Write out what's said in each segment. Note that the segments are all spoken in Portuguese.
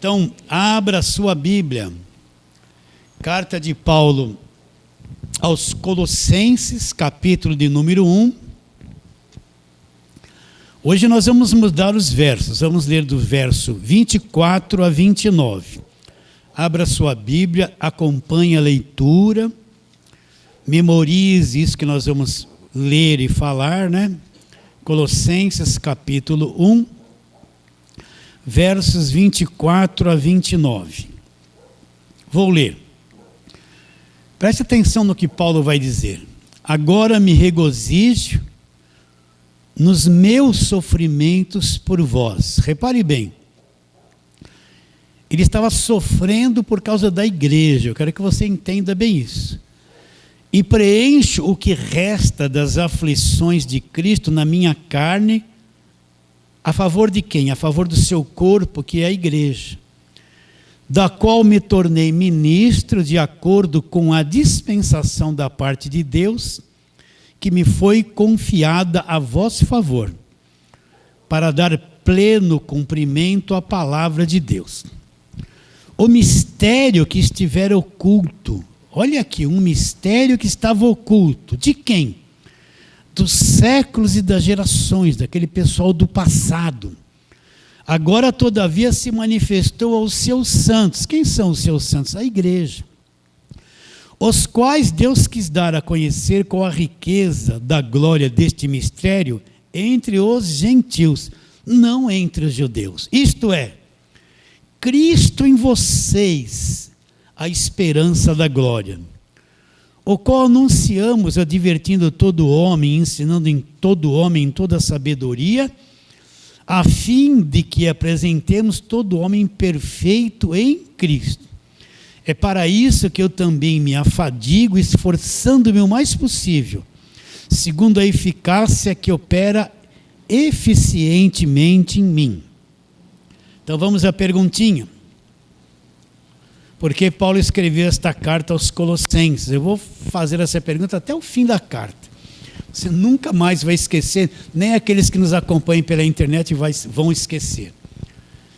Então, abra sua Bíblia, carta de Paulo aos Colossenses, capítulo de número 1. Hoje nós vamos mudar os versos, vamos ler do verso 24 a 29. Abra sua Bíblia, acompanhe a leitura, memorize isso que nós vamos ler e falar, né? Colossenses, capítulo 1. Versos 24 a 29. Vou ler. Preste atenção no que Paulo vai dizer. Agora me regozijo nos meus sofrimentos por vós. Repare bem. Ele estava sofrendo por causa da igreja. Eu quero que você entenda bem isso. E preencho o que resta das aflições de Cristo na minha carne. A favor de quem? A favor do seu corpo, que é a igreja, da qual me tornei ministro de acordo com a dispensação da parte de Deus, que me foi confiada a vosso favor, para dar pleno cumprimento à palavra de Deus. O mistério que estiver oculto, olha aqui, um mistério que estava oculto, de quem? Dos séculos e das gerações, daquele pessoal do passado. Agora, todavia, se manifestou aos seus santos. Quem são os seus santos? A igreja. Os quais Deus quis dar a conhecer com a riqueza da glória deste mistério entre os gentios, não entre os judeus. Isto é, Cristo em vocês, a esperança da glória. O qual anunciamos, advertindo todo homem, ensinando em todo homem, em toda sabedoria, a fim de que apresentemos todo homem perfeito em Cristo. É para isso que eu também me afadigo, esforçando-me o mais possível, segundo a eficácia que opera eficientemente em mim. Então vamos à perguntinha. Porque Paulo escreveu esta carta aos Colossenses? Eu vou fazer essa pergunta até o fim da carta. Você nunca mais vai esquecer, nem aqueles que nos acompanham pela internet vão esquecer.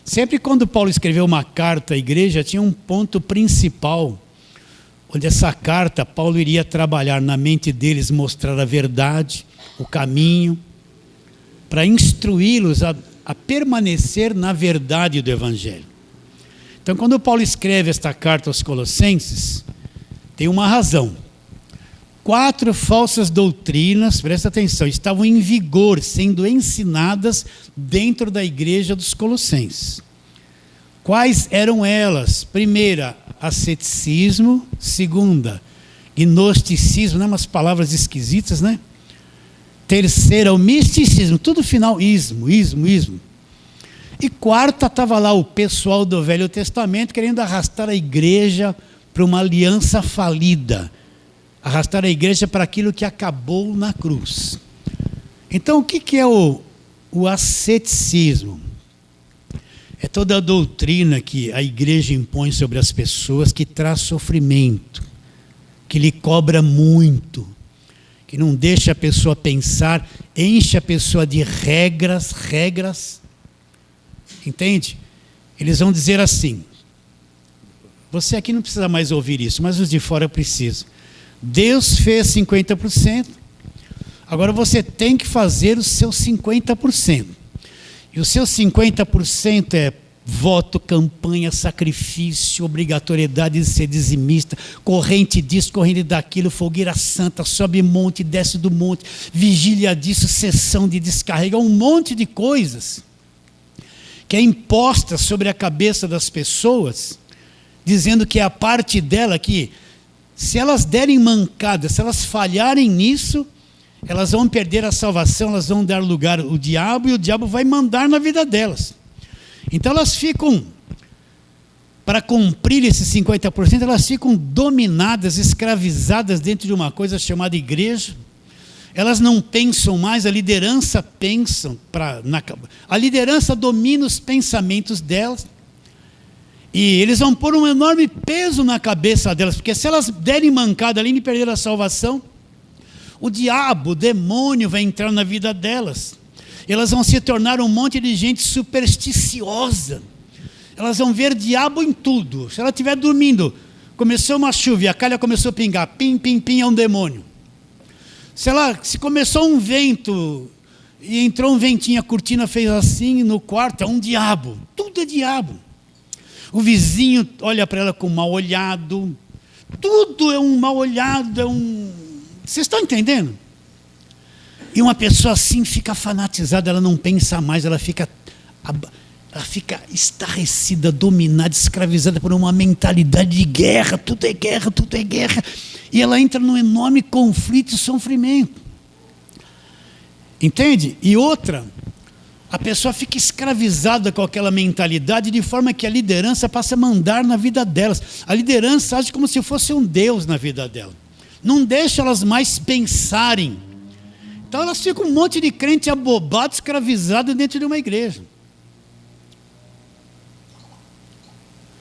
Sempre quando Paulo escreveu uma carta à igreja, tinha um ponto principal, onde essa carta, Paulo iria trabalhar na mente deles, mostrar a verdade, o caminho, para instruí-los a permanecer na verdade do Evangelho. Então, quando Paulo escreve esta carta aos Colossenses, tem uma razão. 4 falsas doutrinas, presta atenção, estavam em vigor, sendo ensinadas dentro da igreja dos Colossenses. Quais eram elas? Primeira, asceticismo. Segunda, gnosticismo, né? Umas palavras esquisitas, né? Terceira, o misticismo, tudo final, ismo. E quarta, estava lá o pessoal do Velho Testamento querendo arrastar a igreja para uma aliança falida. Arrastar a igreja para aquilo que acabou na cruz. Então, o que é o asceticismo? É toda a doutrina que a igreja impõe sobre as pessoas, que traz sofrimento, que lhe cobra muito, que não deixa a pessoa pensar, enche a pessoa de regras. Entende? Eles vão dizer assim, você aqui não precisa mais ouvir isso, mas os de fora precisam. Deus fez 50%, agora você tem que fazer os seus 50%. E os seus 50% é voto, campanha, sacrifício, obrigatoriedade de ser dizimista, corrente disso, corrente daquilo, fogueira santa, sobe monte, desce do monte, vigília disso, sessão de descarrega, um monte de coisas que é imposta sobre a cabeça das pessoas, dizendo que é a parte dela que, se elas derem mancada, se elas falharem nisso, elas vão perder a salvação, elas vão dar lugar ao diabo, e o diabo vai mandar na vida delas. Então elas ficam, para cumprir esses 50%, elas ficam dominadas, escravizadas dentro de uma coisa chamada igreja. Elas não pensam mais, a liderança pensa, a liderança domina os pensamentos delas, e eles vão pôr um enorme peso na cabeça delas, porque se elas derem mancada, além de perder a salvação, o diabo, o demônio vai entrar na vida delas, elas vão se tornar um monte de gente supersticiosa, elas vão ver diabo em tudo. Se ela estiver dormindo, começou uma chuva e a calha começou a pingar, pim, pim, pim, é um demônio. Se começou um vento e entrou um ventinho, a cortina fez assim no quarto, é um diabo. Tudo é diabo. O vizinho olha para ela com mal olhado. Tudo é um mal olhado, Vocês estão entendendo? E uma pessoa assim fica fanatizada, ela não pensa mais, ela fica estarrecida, dominada, escravizada por uma mentalidade de guerra, tudo é guerra, tudo é guerra. E ela entra num enorme conflito e sofrimento. Entende? E outra, a pessoa fica escravizada com aquela mentalidade, de forma que a liderança passa a mandar na vida delas. A liderança age como se fosse um Deus na vida dela. Não deixa elas mais pensarem. Então elas ficam um monte de crente abobado, escravizado dentro de uma igreja.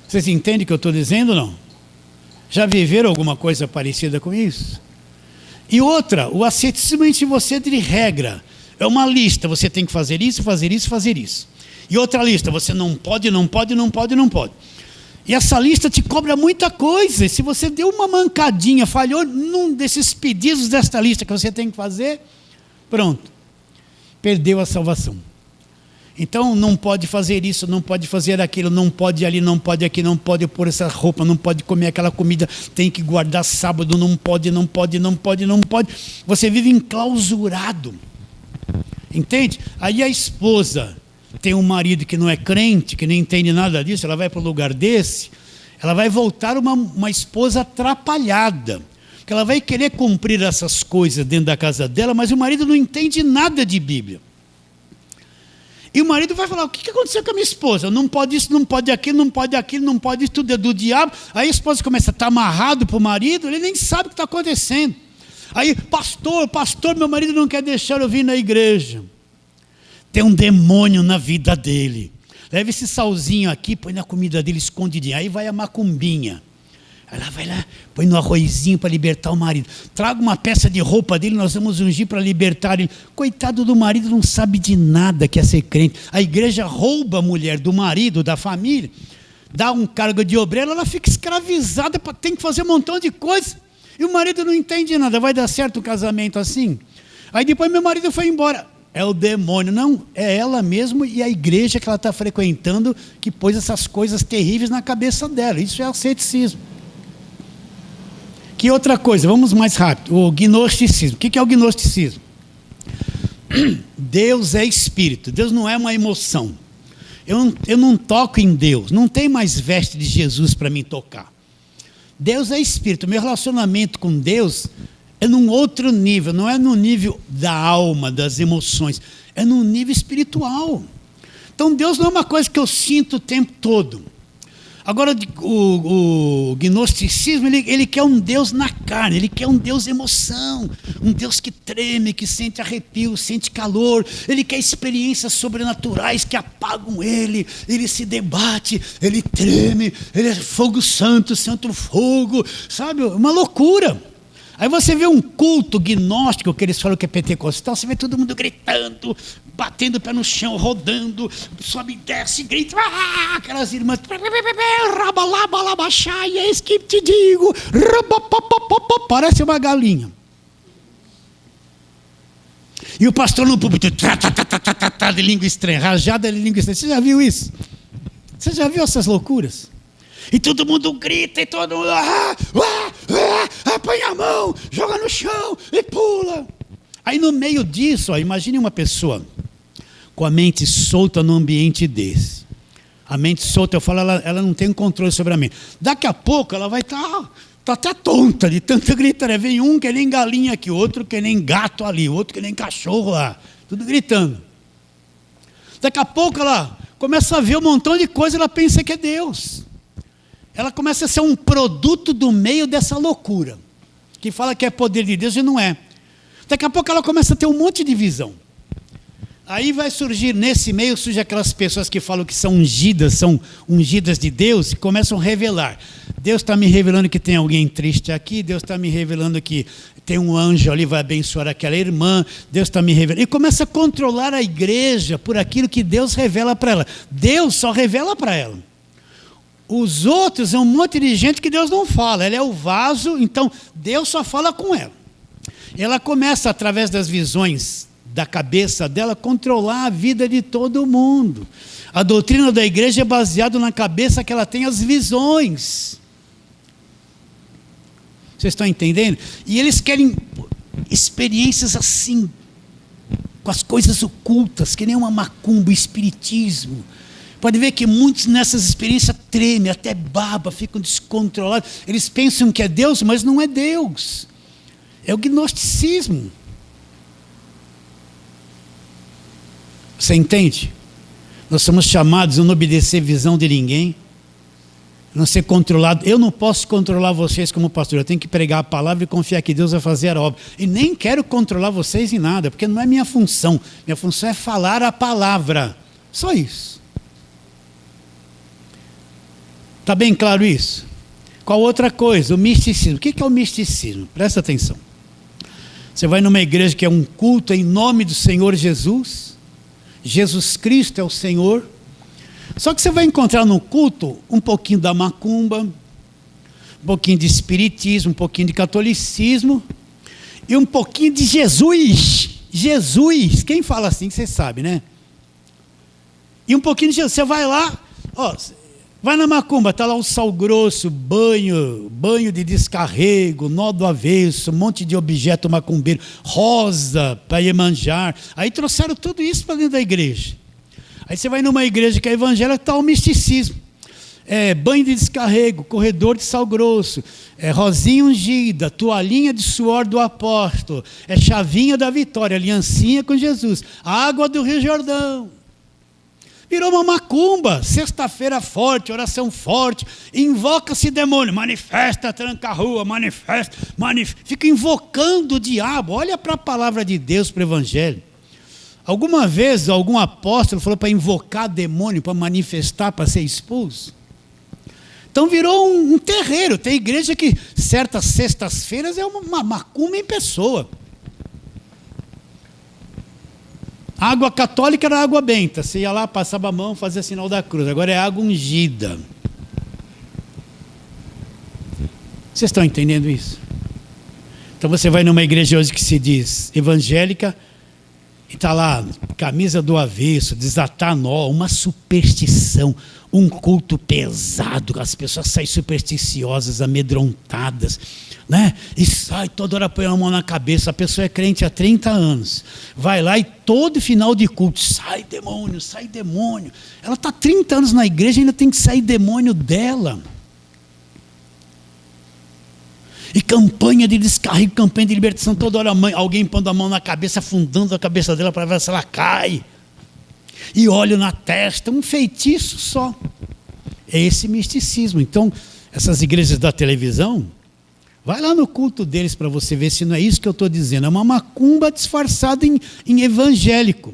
Vocês entendem o que eu estou dizendo ou não? Já viveram alguma coisa parecida com isso? E outra, o asceticismo é de você de regra. É uma lista, você tem que fazer isso, fazer isso, fazer isso. E outra lista, você não pode, não pode, não pode, não pode. E essa lista te cobra muita coisa. E se você deu uma mancadinha, falhou num desses pedidos desta lista que você tem que fazer, pronto, perdeu a salvação. Então não pode fazer isso, não pode fazer aquilo, não pode ali, não pode aqui, não pode pôr essa roupa, não pode comer aquela comida, tem que guardar sábado, não pode, não pode, não pode, não pode. Você vive enclausurado. Entende? Aí a esposa tem um marido que não é crente, que não entende nada disso, ela vai para um lugar desse, ela vai voltar uma esposa atrapalhada. Porque ela vai querer cumprir essas coisas dentro da casa dela, mas o marido não entende nada de Bíblia. E o marido vai falar, o que aconteceu com a minha esposa? Não pode isso, não pode aquilo, não pode aquilo, não pode isso, tudo é do diabo. Aí a esposa começa a estar amarrado para o marido, ele nem sabe o que está acontecendo. Aí, pastor, meu marido não quer deixar eu vir na igreja. Tem um demônio na vida dele. Leva esse salzinho aqui, põe na comida dele escondidinho. Aí vai a macumbinha. Ela vai lá, põe no arrozinho para libertar o marido. Traga uma peça de roupa dele, nós vamos ungir para libertar ele. Coitado do marido, não sabe de nada que é ser crente. A igreja rouba a mulher do marido, da família, dá um cargo de obreiro, ela fica escravizada, tem que fazer um montão de coisa. E o marido não entende nada. Vai dar certo o casamento assim? Aí depois meu marido foi embora. É o demônio. Não, é ela mesmo e a igreja que ela está frequentando que pôs essas coisas terríveis na cabeça dela. Isso é asceticismo. Que outra coisa? Vamos mais rápido. O gnosticismo. O que é o gnosticismo? Deus é espírito. Deus não é uma emoção. Eu não toco em Deus. Não tem mais veste de Jesus para mim tocar. Deus é espírito. Meu relacionamento com Deus é num outro nível. Não é no nível da alma, das emoções. É no nível espiritual. Então Deus não é uma coisa que eu sinto o tempo todo. Agora o gnosticismo, ele quer um Deus na carne, ele quer um Deus emoção, um Deus que treme, que sente arrepio, sente calor, ele quer experiências sobrenaturais que apagam ele se debate, ele treme, ele é fogo santo, santo fogo, sabe, uma loucura. Aí você vê um culto gnóstico, que eles falam que é pentecostal, você vê todo mundo gritando, batendo o pé no chão, rodando, sobe e desce, grita, aquelas irmãs, rabalabalabaxai, é isso que te digo, parece uma galinha. E o pastor no púlpito, de língua estranha, rajada de língua estranha. Você já viu isso? Você já viu essas loucuras? E todo mundo grita, e todo mundo, põe a mão, joga no chão e pula. Aí no meio disso, imagine uma pessoa com a mente solta num ambiente desse. A mente solta, eu falo, ela não tem controle sobre a mente. Daqui a pouco ela vai estar até tonta de tanta gritaria. Vem um que nem galinha aqui, outro que nem gato ali, outro que nem cachorro lá, tudo gritando. Daqui a pouco ela começa a ver um montão de coisa, ela pensa que é Deus. Ela começa a ser um produto do meio dessa loucura, que fala que é poder de Deus e não é. Daqui a pouco ela começa a ter um monte de visão. Aí vai surgir, nesse meio, surge aquelas pessoas que falam que são ungidas de Deus, e começam a revelar. Deus está me revelando que tem alguém triste aqui, Deus está me revelando que tem um anjo ali, vai abençoar aquela irmã, Deus está me revelando. E começa a controlar a igreja por aquilo que Deus revela para ela. Deus só revela para ela. Os outros é um monte de gente que Deus não fala. Ela é o vaso, então Deus só fala com ela. Ela começa, através das visões da cabeça dela, controlar a vida de todo mundo. A doutrina da igreja é baseada na cabeça que ela tem as visões. Vocês estão entendendo? E eles querem experiências assim, com as coisas ocultas, que nem uma macumba, o espiritismo. Pode ver que muitos nessas experiências tremem, até baba, ficam descontrolados. Eles pensam que é Deus, mas não é Deus. É o gnosticismo. Você entende? Nós somos chamados a não obedecer visão de ninguém, não ser controlado. Eu não posso controlar vocês como pastor, eu tenho que pregar a palavra e confiar que Deus vai fazer a obra. E nem quero controlar vocês em nada, porque não é minha função. Minha função é falar a palavra. Só isso. Está bem claro isso? Qual outra coisa? O misticismo. O que é o misticismo? Presta atenção. Você vai numa igreja que é um culto em nome do Senhor Jesus. Jesus Cristo é o Senhor. Só que você vai encontrar no culto um pouquinho da macumba, um pouquinho de espiritismo, um pouquinho de catolicismo e um pouquinho de Jesus. Jesus, quem fala assim, você sabe, né? E um pouquinho de Jesus. Você vai lá, ó, vai na macumba, está lá o sal grosso, banho de descarrego, nó do avesso, um monte de objeto macumbeiro, rosa para Iemanjar. Aí trouxeram tudo isso para dentro da igreja. Aí você vai numa igreja que é evangélica, está o misticismo. Banho de descarrego, corredor de sal grosso, rosinha ungida, toalhinha de suor do apóstolo, chavinha da vitória, aliancinha com Jesus, água do Rio Jordão. Virou uma macumba, sexta-feira forte, oração forte, invoca-se demônio, manifesta, tranca a rua, manifesta, fica invocando o diabo. Olha para a palavra de Deus, para o evangelho. Alguma vez algum apóstolo falou para invocar demônio, para manifestar, para ser expulso? Então virou um terreiro. Tem igreja que certas sextas-feiras é uma macumba em pessoa. A água católica era água benta. Você ia lá, passava a mão, fazia sinal da cruz. Agora é água ungida. Vocês estão entendendo isso? Então você vai numa igreja hoje que se diz evangélica e está lá, camisa do avesso, desatar nó, uma superstição, um culto pesado, as pessoas saem supersticiosas, amedrontadas, né? E sai toda hora põe a mão na cabeça. A pessoa é crente há 30 anos, vai lá e todo final de culto, sai demônio, sai demônio. Ela está 30 anos na igreja e ainda tem que sair demônio dela. E campanha de descarrego, campanha de libertação, toda hora alguém pondo a mão na cabeça, afundando a cabeça dela para ver se ela cai. E óleo na testa, um feitiço só. É esse misticismo. Então, essas igrejas da televisão, vai lá no culto deles para você ver se não é isso que eu estou dizendo. É uma macumba disfarçada em evangélico.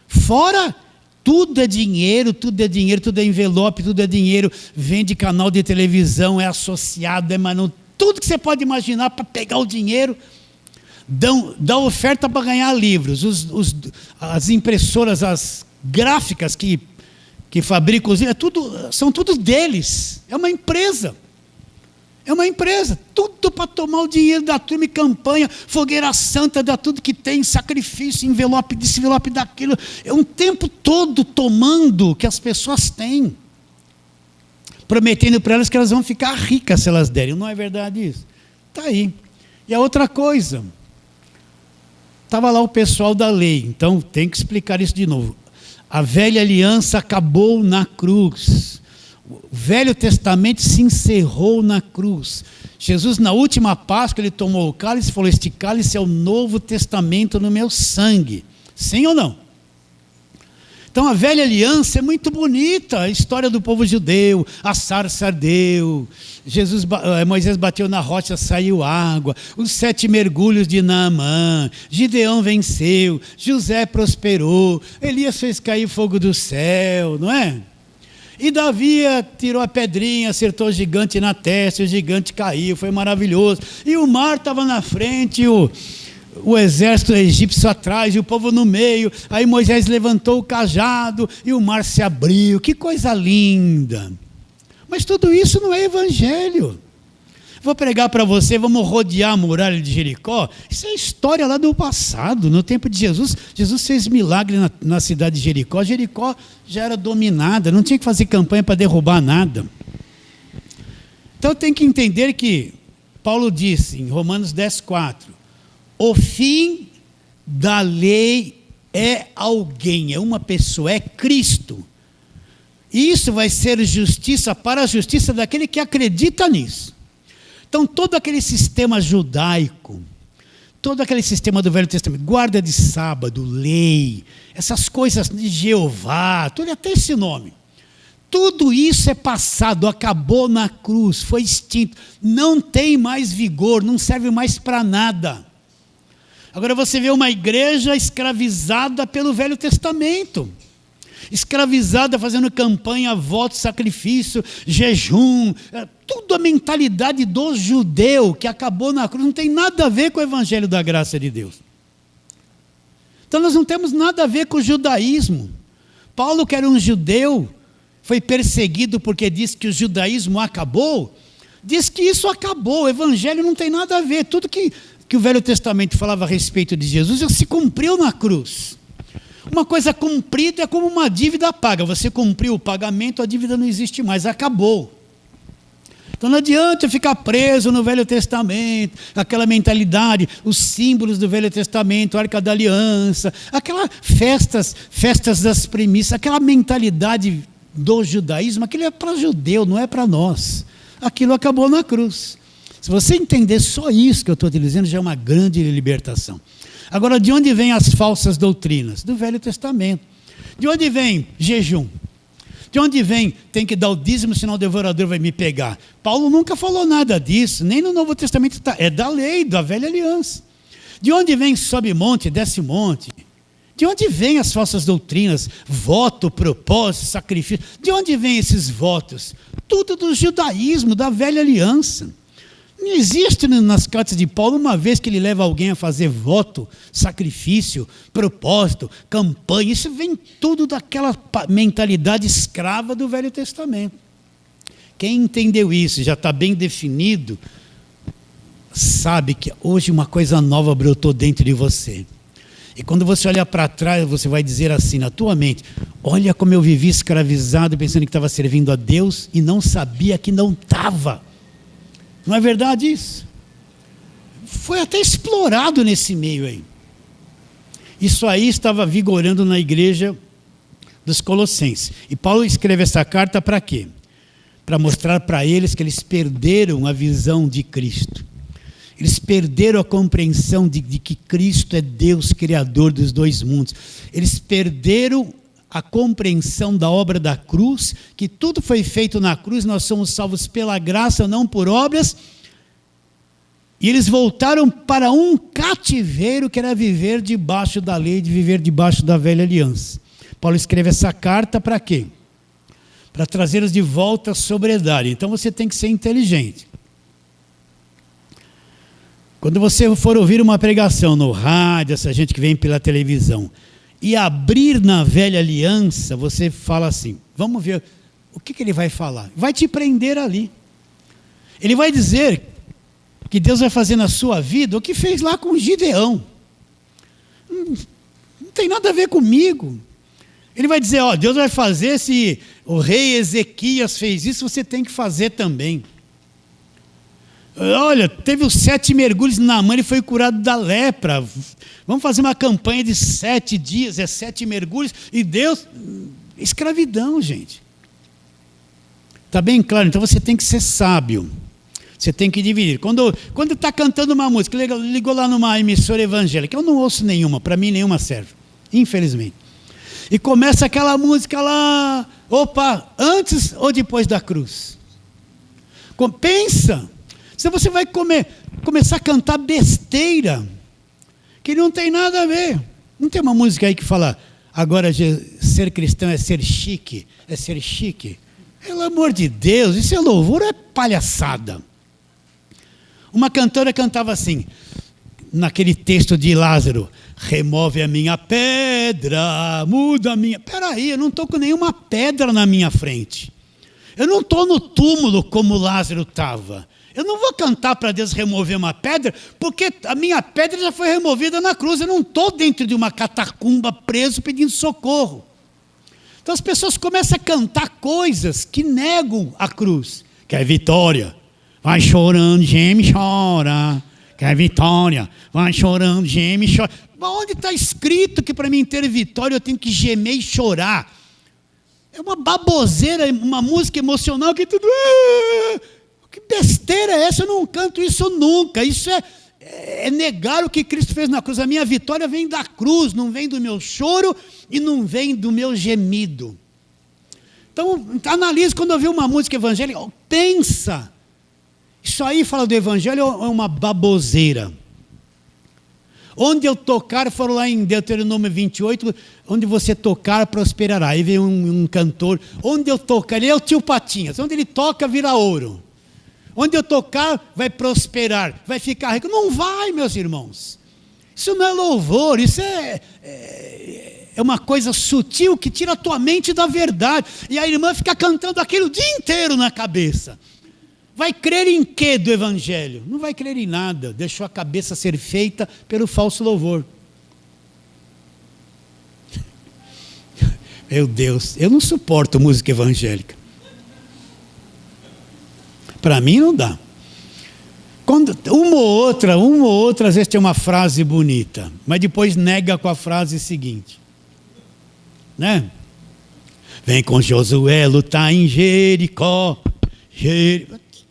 Fora, tudo é dinheiro, tudo é envelope, tudo é dinheiro. Vende canal de televisão, é associado, é manutenção. Tudo que você pode imaginar para pegar o dinheiro, dá oferta para ganhar livros. As impressoras, as gráficas que fabricam, são tudo deles. É uma empresa. Tudo para tomar o dinheiro da turma e campanha, fogueira santa, dá tudo que tem, sacrifício, envelope disso, envelope daquilo. É um tempo todo tomando o que as pessoas têm. Prometendo para elas que elas vão ficar ricas se elas derem. Não é verdade isso? Está aí. E a outra coisa, estava lá o pessoal da lei, então tem que explicar isso de novo. A velha aliança acabou na cruz. O Velho Testamento se encerrou na cruz. Jesus, na última Páscoa, ele tomou o cálice e falou: este cálice é o Novo Testamento no meu sangue. Sim ou não? Então a velha aliança é muito bonita, a história do povo judeu, a sarça ardeu, Moisés bateu na rocha, saiu água, os 7 mergulhos de Naamã, Gideão venceu, José prosperou, Elias fez cair fogo do céu, não é? E Davi tirou a pedrinha, acertou o gigante na testa, o gigante caiu, foi maravilhoso. E o mar estava na frente, o exército egípcio atrás e o povo no meio. Aí Moisés levantou o cajado e o mar se abriu. Que coisa linda! Mas tudo isso não é evangelho. Vou pregar para você, vamos rodear a muralha de Jericó. Isso é história lá do passado, no tempo de Jesus. Jesus fez milagre na cidade de Jericó. Jericó já era dominada, não tinha que fazer campanha para derrubar nada. Então tem que entender que Paulo disse em Romanos 10,4, o fim da lei é alguém, é uma pessoa, é Cristo. Isso vai ser justiça para a justiça daquele que acredita nisso. Então, todo aquele sistema judaico, todo aquele sistema do Velho Testamento, guarda de sábado, lei, essas coisas de Jeová, tudo, até esse nome, tudo isso é passado, acabou na cruz, foi extinto, não tem mais vigor, não serve mais para nada. Agora você vê uma igreja escravizada pelo Velho Testamento, escravizada, fazendo campanha, voto, sacrifício, jejum, tudo a mentalidade do judeu que acabou na cruz, não tem nada a ver com o evangelho da graça de Deus. Então nós não temos nada a ver com o judaísmo. Paulo, que era um judeu, foi perseguido porque disse que o judaísmo acabou, diz que isso acabou, o evangelho não tem nada a ver, tudo que o Velho Testamento falava a respeito de Jesus, já se cumpriu na cruz. Uma coisa cumprida é como uma dívida paga. Você cumpriu o pagamento, a dívida não existe mais, acabou. Então não adianta ficar preso no Velho Testamento, aquela mentalidade, os símbolos do Velho Testamento, a Arca da Aliança, aquelas festas das primícias, aquela mentalidade do judaísmo, aquilo é para judeu, não é para nós. Aquilo acabou na cruz. Se você entender só isso que eu estou te dizendo, já é uma grande libertação. Agora, de onde vêm as falsas doutrinas? Do Velho Testamento. De onde vem jejum? De onde vem tem que dar o dízimo, senão o devorador vai me pegar? Paulo nunca falou nada disso, nem no Novo Testamento está. É da lei, da velha aliança. De onde vem sobe monte, desce monte? De onde vêm as falsas doutrinas? Voto, propósito, sacrifício. De onde vêm esses votos? Tudo do judaísmo, da velha aliança. Não existe nas cartas de Paulo uma vez que ele leva alguém a fazer voto, sacrifício, propósito, campanha. Isso vem tudo daquela mentalidade escrava do Velho Testamento. Quem entendeu isso, já está bem definido, sabe que hoje uma coisa nova brotou dentro de você. E quando você olhar para trás, você vai dizer assim na tua mente, olha como eu vivi escravizado, pensando que estava servindo a Deus e não sabia que não estava. Não é verdade isso? Foi até explorado nesse meio aí. Isso aí estava vigorando na igreja dos Colossenses. E Paulo escreve essa carta para quê? Para mostrar para eles que eles perderam a visão de Cristo. Eles perderam a compreensão de que Cristo é Deus, Criador dos dois mundos. Eles perderam a compreensão da obra da cruz, que tudo foi feito na cruz, nós somos salvos pela graça, não por obras, e eles voltaram para um cativeiro que era viver debaixo da lei, de viver debaixo da velha aliança. Paulo escreve essa carta para quê? Para trazê-los de volta à sobriedade. Então você tem que ser inteligente. Quando você for ouvir uma pregação no rádio, essa gente que vem pela televisão, e abrir na velha aliança, você fala assim, vamos ver, o que ele vai falar? Vai te prender ali. Ele vai dizer que Deus vai fazer na sua vida o que fez lá com Gideão. Não tem nada a ver comigo. Ele vai dizer, ó, Deus vai fazer, se o rei Ezequias fez isso, você tem que fazer também. Olha, teve os 7 mergulhos na mão, ele foi curado da lepra. Vamos fazer uma campanha de 7 dias, 7 mergulhos, e Deus... Escravidão, gente. Está bem claro? Então você tem que ser sábio. Você tem que dividir. Quando está cantando uma música, ligou lá numa emissora evangélica, eu não ouço nenhuma, para mim nenhuma serve, infelizmente. E começa aquela música lá, opa, antes ou depois da cruz? Pensa... Se você vai começar a cantar besteira, que não tem nada a ver. Não tem uma música aí que fala, agora ser cristão é ser chique, é ser chique. Pelo amor de Deus, isso é louvor ou é palhaçada? Uma cantora cantava assim, naquele texto de Lázaro, remove a minha pedra, muda a minha... Peraí, eu não estou com nenhuma pedra na minha frente. Eu não estou no túmulo como Lázaro estava. Eu não vou cantar para Deus remover uma pedra, porque a minha pedra já foi removida na cruz. Eu não estou dentro de uma catacumba preso pedindo socorro. Então as pessoas começam a cantar coisas que negam a cruz. Quer vitória? Vai chorando, geme, chora. Quer vitória? Vai chorando, geme, chora. Mas onde está escrito que para mim ter vitória eu tenho que gemer e chorar? É uma baboseira, uma música emocional que tudo... Que besteira é essa? Eu não canto isso nunca. Isso é negar o que Cristo fez na cruz. A minha vitória vem da cruz, não vem do meu choro e não vem do meu gemido. Então, analise quando eu vi uma música evangélica, pensa. Isso aí fala do evangelho é uma baboseira. Onde eu tocar, foram lá em Deuteronômio 28, onde você tocar, prosperará. Aí vem um cantor, onde eu tocar, ele é o tio Patinhas, onde ele toca, vira ouro. Onde eu tocar, vai prosperar, vai ficar rico. Não vai, meus irmãos. Isso não é louvor, isso é uma coisa sutil que tira a tua mente da verdade. E a irmã fica cantando aquilo o dia inteiro na cabeça. Vai crer em quê do evangelho? Não vai crer em nada. Deixou a cabeça ser feita pelo falso louvor. Meu Deus, eu não suporto música evangélica. Para mim não dá. Quando, uma ou outra, às vezes tem uma frase bonita, mas depois nega com a frase seguinte. Né? Vem com Josué lutar em Jericó. Que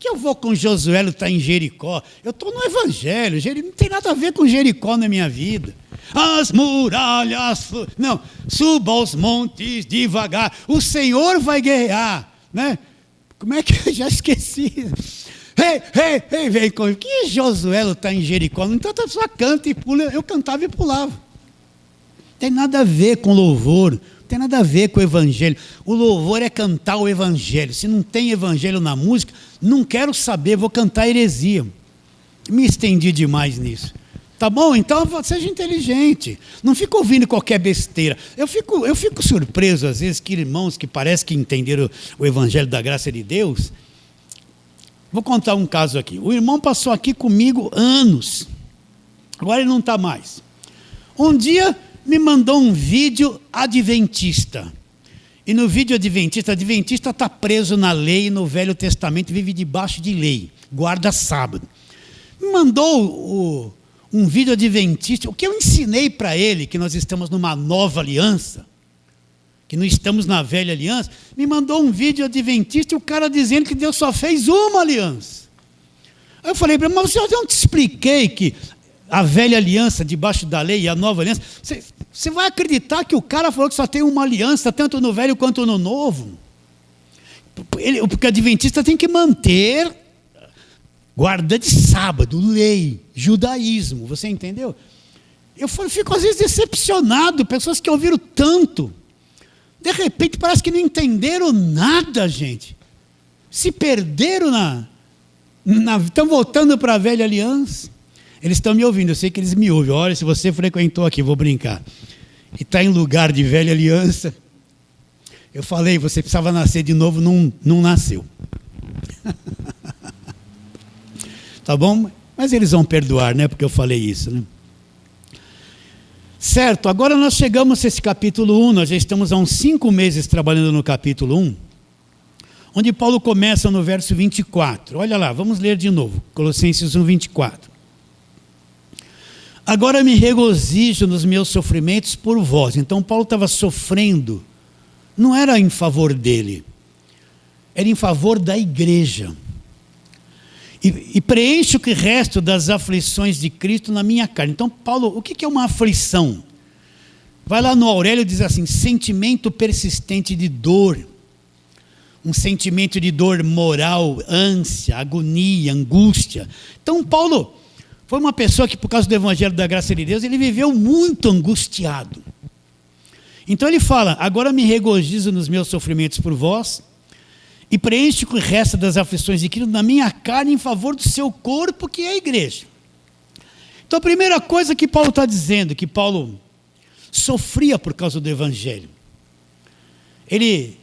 eu vou com Josué lutar em Jericó? Eu estou no evangelho, não tem nada a ver com Jericó na minha vida. As muralhas, não, suba aos montes devagar, o Senhor vai guerrear, né? Como é que eu já esqueci? Ei, vem com que Josué está em Jericó? Então a pessoa canta e pula, eu cantava e pulava. Não tem nada a ver com louvor, não tem nada a ver com o evangelho. O louvor é cantar o evangelho. Se não tem evangelho na música, não quero saber, vou cantar heresia. Me estendi demais nisso. Tá bom? Então seja inteligente. Não fica ouvindo qualquer besteira. Eu fico surpreso, às vezes, que irmãos que parecem que entenderam o evangelho da graça de Deus. Vou contar um caso aqui. O irmão passou aqui comigo anos. Agora ele não está mais. Um dia me mandou um vídeo adventista. E no vídeo adventista está preso na lei, no Velho Testamento, vive debaixo de lei. Guarda sábado. Me mandou um vídeo adventista, o que eu ensinei para ele, que nós estamos numa nova aliança, que não estamos na velha aliança, me mandou um vídeo adventista e o cara dizendo que Deus só fez uma aliança. Aí eu falei para ele, mas eu não te expliquei que a velha aliança debaixo da lei e a nova aliança, você vai acreditar que o cara falou que só tem uma aliança, tanto no velho quanto no novo? Porque o adventista tem que manter guarda de sábado, lei, judaísmo, você entendeu? Eu fico às vezes decepcionado, pessoas que ouviram tanto, de repente parece que não entenderam nada, gente. Se perderam estão voltando para a velha aliança. Eles estão me ouvindo, eu sei que eles me ouvem. Olha, se você frequentou aqui, vou brincar, e está em lugar de velha aliança, eu falei, você precisava nascer de novo, não nasceu. Tá bom? Mas eles vão perdoar, né? Porque eu falei isso, né? Certo, agora nós chegamos a esse capítulo 1, nós já estamos há uns 5 meses trabalhando no capítulo 1, onde Paulo começa no verso 24. Olha lá, vamos ler de novo, Colossenses 1, 24. Agora me regozijo nos meus sofrimentos por vós. Então Paulo estava sofrendo, não era em favor dele, era em favor da igreja. E preencho o que resta das aflições de Cristo na minha carne. Então, Paulo, o que é uma aflição? Vai lá no Aurélio e diz assim, sentimento persistente de dor. Um sentimento de dor moral, ânsia, agonia, angústia. Então, Paulo foi uma pessoa que, por causa do Evangelho da Graça de Deus, ele viveu muito angustiado. Então ele fala, agora me regozijo nos meus sofrimentos por vós, e preenche o que resta das aflições de Cristo na minha carne em favor do seu corpo, que é a igreja. Então a primeira coisa que Paulo está dizendo, que Paulo sofria por causa do evangelho. Ele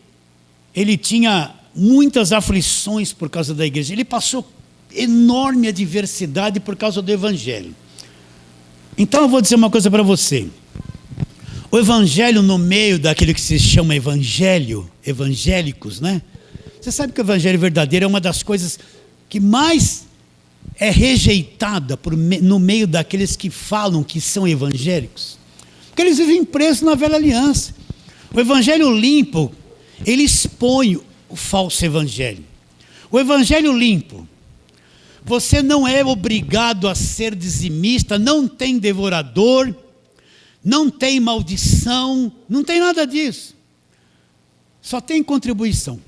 tinha muitas aflições por causa da igreja. Ele passou enorme adversidade por causa do evangelho. Então eu vou dizer uma coisa para você. O evangelho, no meio daquilo que se chama evangélicos, né? Você sabe que o evangelho verdadeiro é uma das coisas que mais é rejeitada no meio daqueles que falam que são evangélicos. Porque eles vivem presos na velha aliança. O evangelho limpo, ele expõe o falso evangelho. O evangelho limpo, você não é obrigado a ser dizimista, não tem devorador, não tem maldição, não tem nada disso. Só tem contribuição.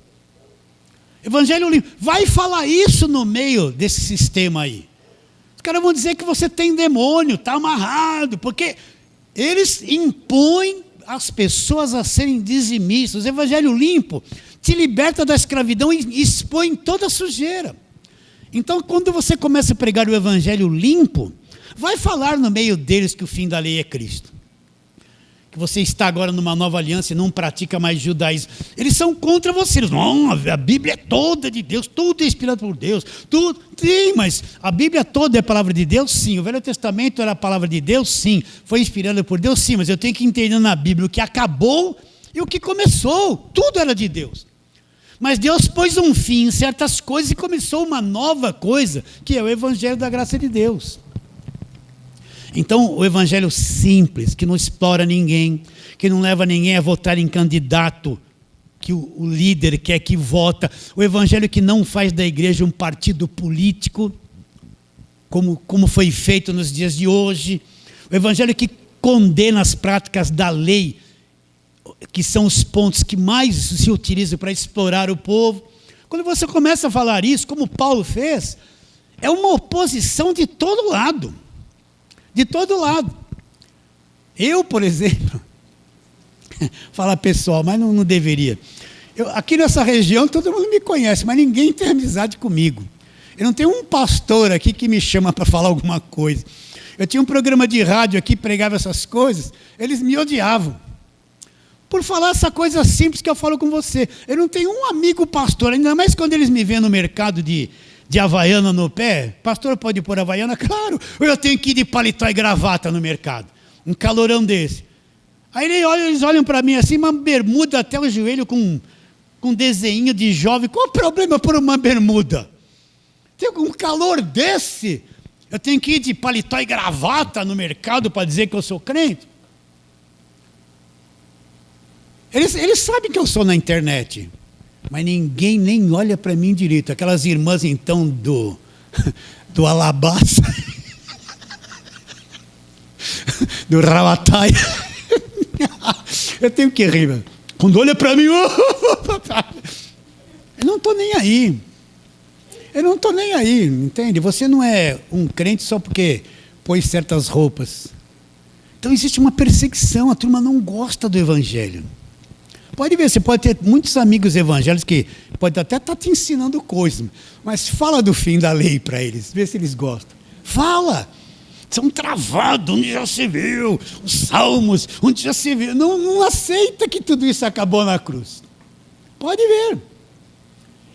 Evangelho limpo. Vai falar isso no meio desse sistema aí. Os caras vão dizer que você tem demônio, está amarrado, porque eles impõem as pessoas a serem dizimistas. O evangelho limpo te liberta da escravidão e expõe toda a sujeira. Então, quando você começa a pregar o evangelho limpo, vai falar no meio deles que o fim da lei é Cristo. Que você está agora numa nova aliança e não pratica mais judaísmo. Eles são contra você. Não, a Bíblia é toda de Deus, tudo é inspirado por Deus. Tudo. Sim, mas a Bíblia toda é a palavra de Deus? Sim. O Velho Testamento era a palavra de Deus? Sim. Foi inspirado por Deus? Sim. Mas eu tenho que entender na Bíblia o que acabou e o que começou. Tudo era de Deus. Mas Deus pôs um fim em certas coisas e começou uma nova coisa, que é o Evangelho da graça de Deus. Então, o evangelho simples, que não explora ninguém, que não leva ninguém a votar em candidato que o líder quer que vota, o evangelho que não faz da igreja um partido político, como foi feito nos dias de hoje, o evangelho que condena as práticas da lei, que são os pontos que mais se utilizam para explorar o povo. Quando você começa a falar isso, como Paulo fez, é uma oposição de todo lado. De todo lado. Eu, por exemplo, fala pessoal, mas não deveria. Aqui nessa região todo mundo me conhece, mas ninguém tem amizade comigo. Eu não tenho um pastor aqui que me chama para falar alguma coisa. Eu tinha um programa de rádio aqui, pregava essas coisas, eles me odiavam. Por falar essa coisa simples que eu falo com você. Eu não tenho um amigo pastor, ainda mais quando eles me veem no mercado de havaiana no pé. Pastor, pode pôr havaiana? Claro, eu tenho que ir de paletó e gravata no mercado, um calorão desse. Aí eles olham para mim assim, uma bermuda até o joelho com desenho de jovem. Qual o problema por uma bermuda? Tem um calor desse, eu tenho que ir de paletó e gravata no mercado para dizer que eu sou crente? Eles sabem que eu sou na internet, mas ninguém nem olha para mim direito. Aquelas irmãs, então, do Alabasta, do Rawataia. Eu tenho que rir, mano. Quando olha para mim, eu não estou nem aí. Eu não estou nem aí, entende? Você não é um crente só porque pôs certas roupas. Então existe uma perseguição, a turma não gosta do evangelho. Pode ver, você pode ter muitos amigos evangélicos que pode até estar te ensinando coisas, mas fala do fim da lei para eles, vê se eles gostam. Fala! São travados, onde já se viu, os salmos, onde já se viu. Não aceita que tudo isso acabou na cruz. Pode ver.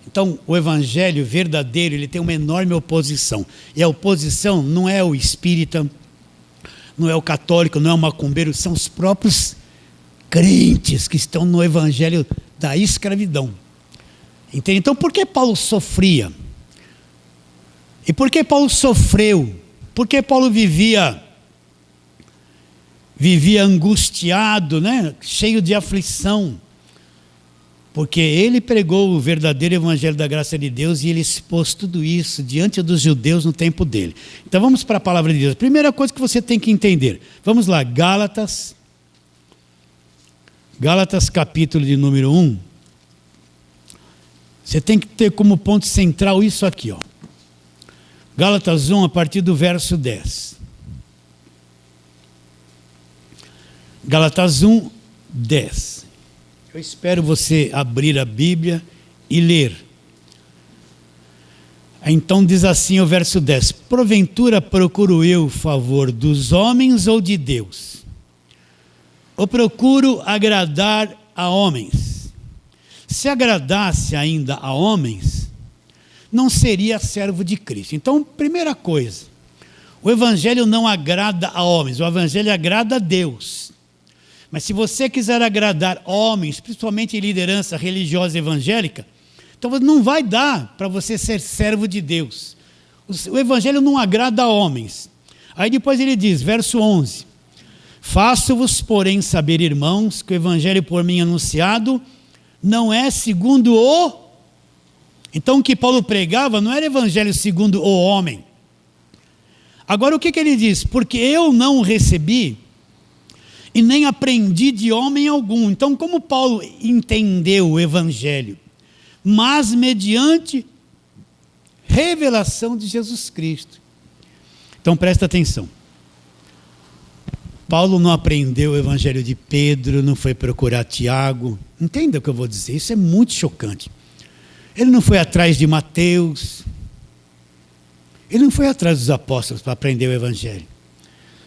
Então, o evangelho verdadeiro, ele tem uma enorme oposição. E a oposição não é o espírita, não é o católico, não é o macumbeiro, são os próprios crentes que estão no evangelho da escravidão. Entende? Então, por que Paulo sofria? E por que Paulo sofreu? Por que Paulo vivia angustiado, né? Cheio de aflição? Porque ele pregou o verdadeiro evangelho da graça de Deus e ele expôs tudo isso diante dos judeus no tempo dele. Então vamos para a palavra de Deus. Primeira coisa que você tem que entender. Vamos lá, Gálatas capítulo de número 1. Você tem que ter como ponto central isso aqui, ó. Gálatas 1, a partir do verso 10. Gálatas 1, 10. Eu espero você abrir a Bíblia e ler. Então diz assim o verso 10. Porventura procuro eu o favor dos homens ou de Deus? Ou procuro agradar a homens? se agradasse ainda a homens, não seria servo de Cristo. Então, primeira coisa, o evangelho não agrada a homens, o evangelho agrada a Deus. Mas se você quiser agradar homens, principalmente em liderança religiosa evangélica, então não vai dar para você ser servo de Deus. O evangelho não agrada a homens. Aí depois ele diz, verso 11, faço-vos, porém, saber, irmãos, que o evangelho por mim anunciado não é segundo o... Então o que Paulo pregava não era evangelho segundo o homem. Agora o que ele diz? Porque eu não recebi e nem aprendi de homem algum. Então como Paulo entendeu o evangelho? Mas mediante revelação de Jesus Cristo. Então presta atenção. Paulo não aprendeu o evangelho de Pedro, não foi procurar Tiago. Entenda o que eu vou dizer, isso é muito chocante. Ele não foi atrás de Mateus. Ele não foi atrás dos apóstolos para aprender o evangelho.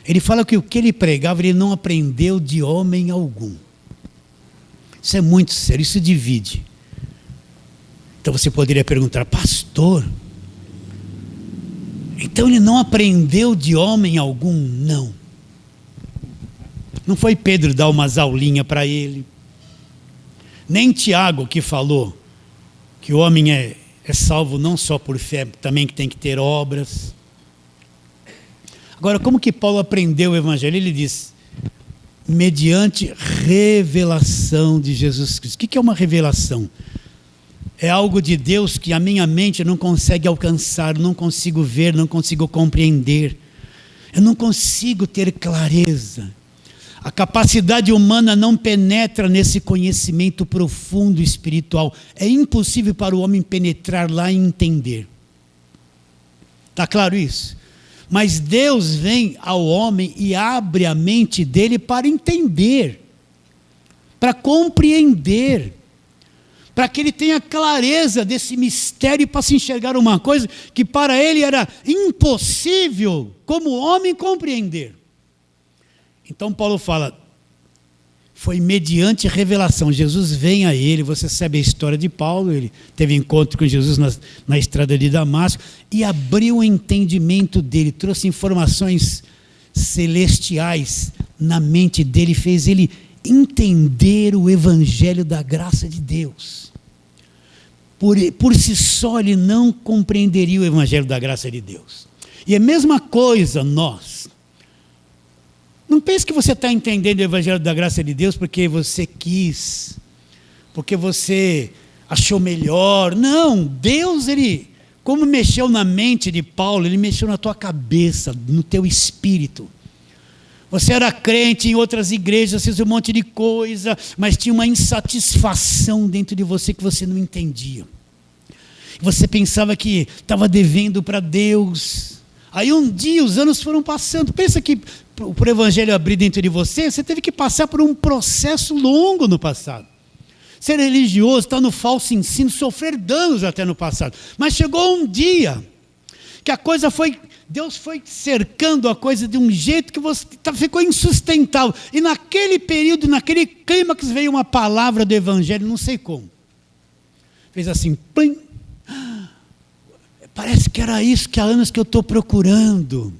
Ele fala que o que ele pregava, ele não aprendeu de homem algum. Isso é muito sério, isso divide. Então você poderia perguntar, pastor, então ele não aprendeu de homem algum? Não. Não foi Pedro dar umas aulinhas para ele. Nem Tiago que falou que o homem é salvo não só por fé, também que tem que ter obras. Agora, como que Paulo aprendeu o evangelho? Ele diz, mediante revelação de Jesus Cristo. O que é uma revelação? É algo de Deus que a minha mente não consegue alcançar, não consigo ver, não consigo compreender. Eu não consigo ter clareza. A capacidade humana não penetra nesse conhecimento profundo espiritual. É impossível para o homem penetrar lá e entender. Está claro isso? Mas Deus vem ao homem e abre a mente dele para entender, para compreender, para que ele tenha clareza desse mistério e para se enxergar uma coisa que para ele era impossível, como homem, compreender. Então Paulo fala, foi mediante revelação. Jesus vem a ele, você sabe a história de Paulo, ele teve encontro com Jesus na estrada de Damasco e abriu o entendimento dele, trouxe informações celestiais na mente dele, fez ele entender o evangelho da graça de Deus. Por si só ele não compreenderia o evangelho da graça de Deus. E a mesma coisa nós. Não pense que você está entendendo o evangelho da graça de Deus porque você quis, porque você achou melhor. Não, Deus, ele, como mexeu na mente de Paulo, ele mexeu na tua cabeça, no teu espírito. Você era crente em outras igrejas, fez um monte de coisa, mas tinha uma insatisfação dentro de você que você não entendia. Você pensava que estava devendo para Deus. Aí um dia os anos foram passando. Pensa que para o evangelho abrir dentro de você, você teve que passar por um processo longo no passado. Ser religioso, estar no falso ensino, sofrer danos até no passado. Mas chegou um dia que a coisa foi, Deus foi cercando a coisa de um jeito que você ficou insustentável. E naquele período, naquele clímax, veio uma palavra do evangelho, não sei como. Fez assim, plim. Parece que era isso que há anos que eu estou procurando.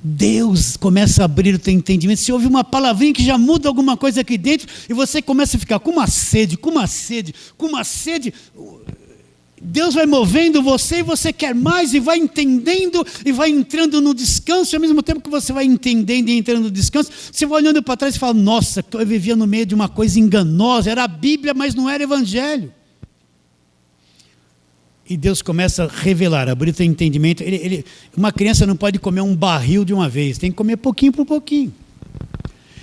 Deus começa a abrir o teu entendimento. Se ouve uma palavrinha que já muda alguma coisa aqui dentro, e você começa a ficar com uma sede, com uma sede, com uma sede. Deus vai movendo você e você quer mais, e vai entendendo, e vai entrando no descanso, e ao mesmo tempo que você vai entendendo e entrando no descanso, você vai olhando para trás e fala, nossa, eu vivia no meio de uma coisa enganosa, era a Bíblia, mas não era evangelho. E Deus começa a revelar, abrir o teu entendimento. Uma criança não pode comer um barril de uma vez, tem que comer pouquinho por pouquinho.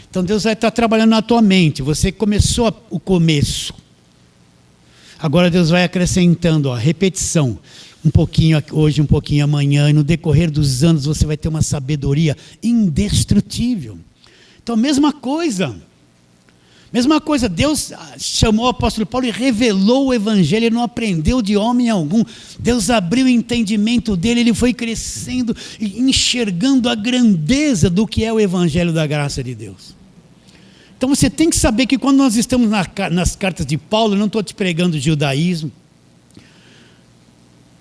Então Deus vai estar trabalhando na tua mente, você começou o começo. Agora Deus vai acrescentando, repetição. Um pouquinho hoje, um pouquinho amanhã, e no decorrer dos anos você vai ter uma sabedoria indestrutível. Então a mesma coisa, Deus chamou o apóstolo Paulo e revelou o evangelho, ele não aprendeu de homem algum. Deus abriu o entendimento dele, ele foi crescendo e enxergando a grandeza do que é o evangelho da graça de Deus. Então você tem que saber que quando nós estamos nas cartas de Paulo, eu não estou te pregando o judaísmo,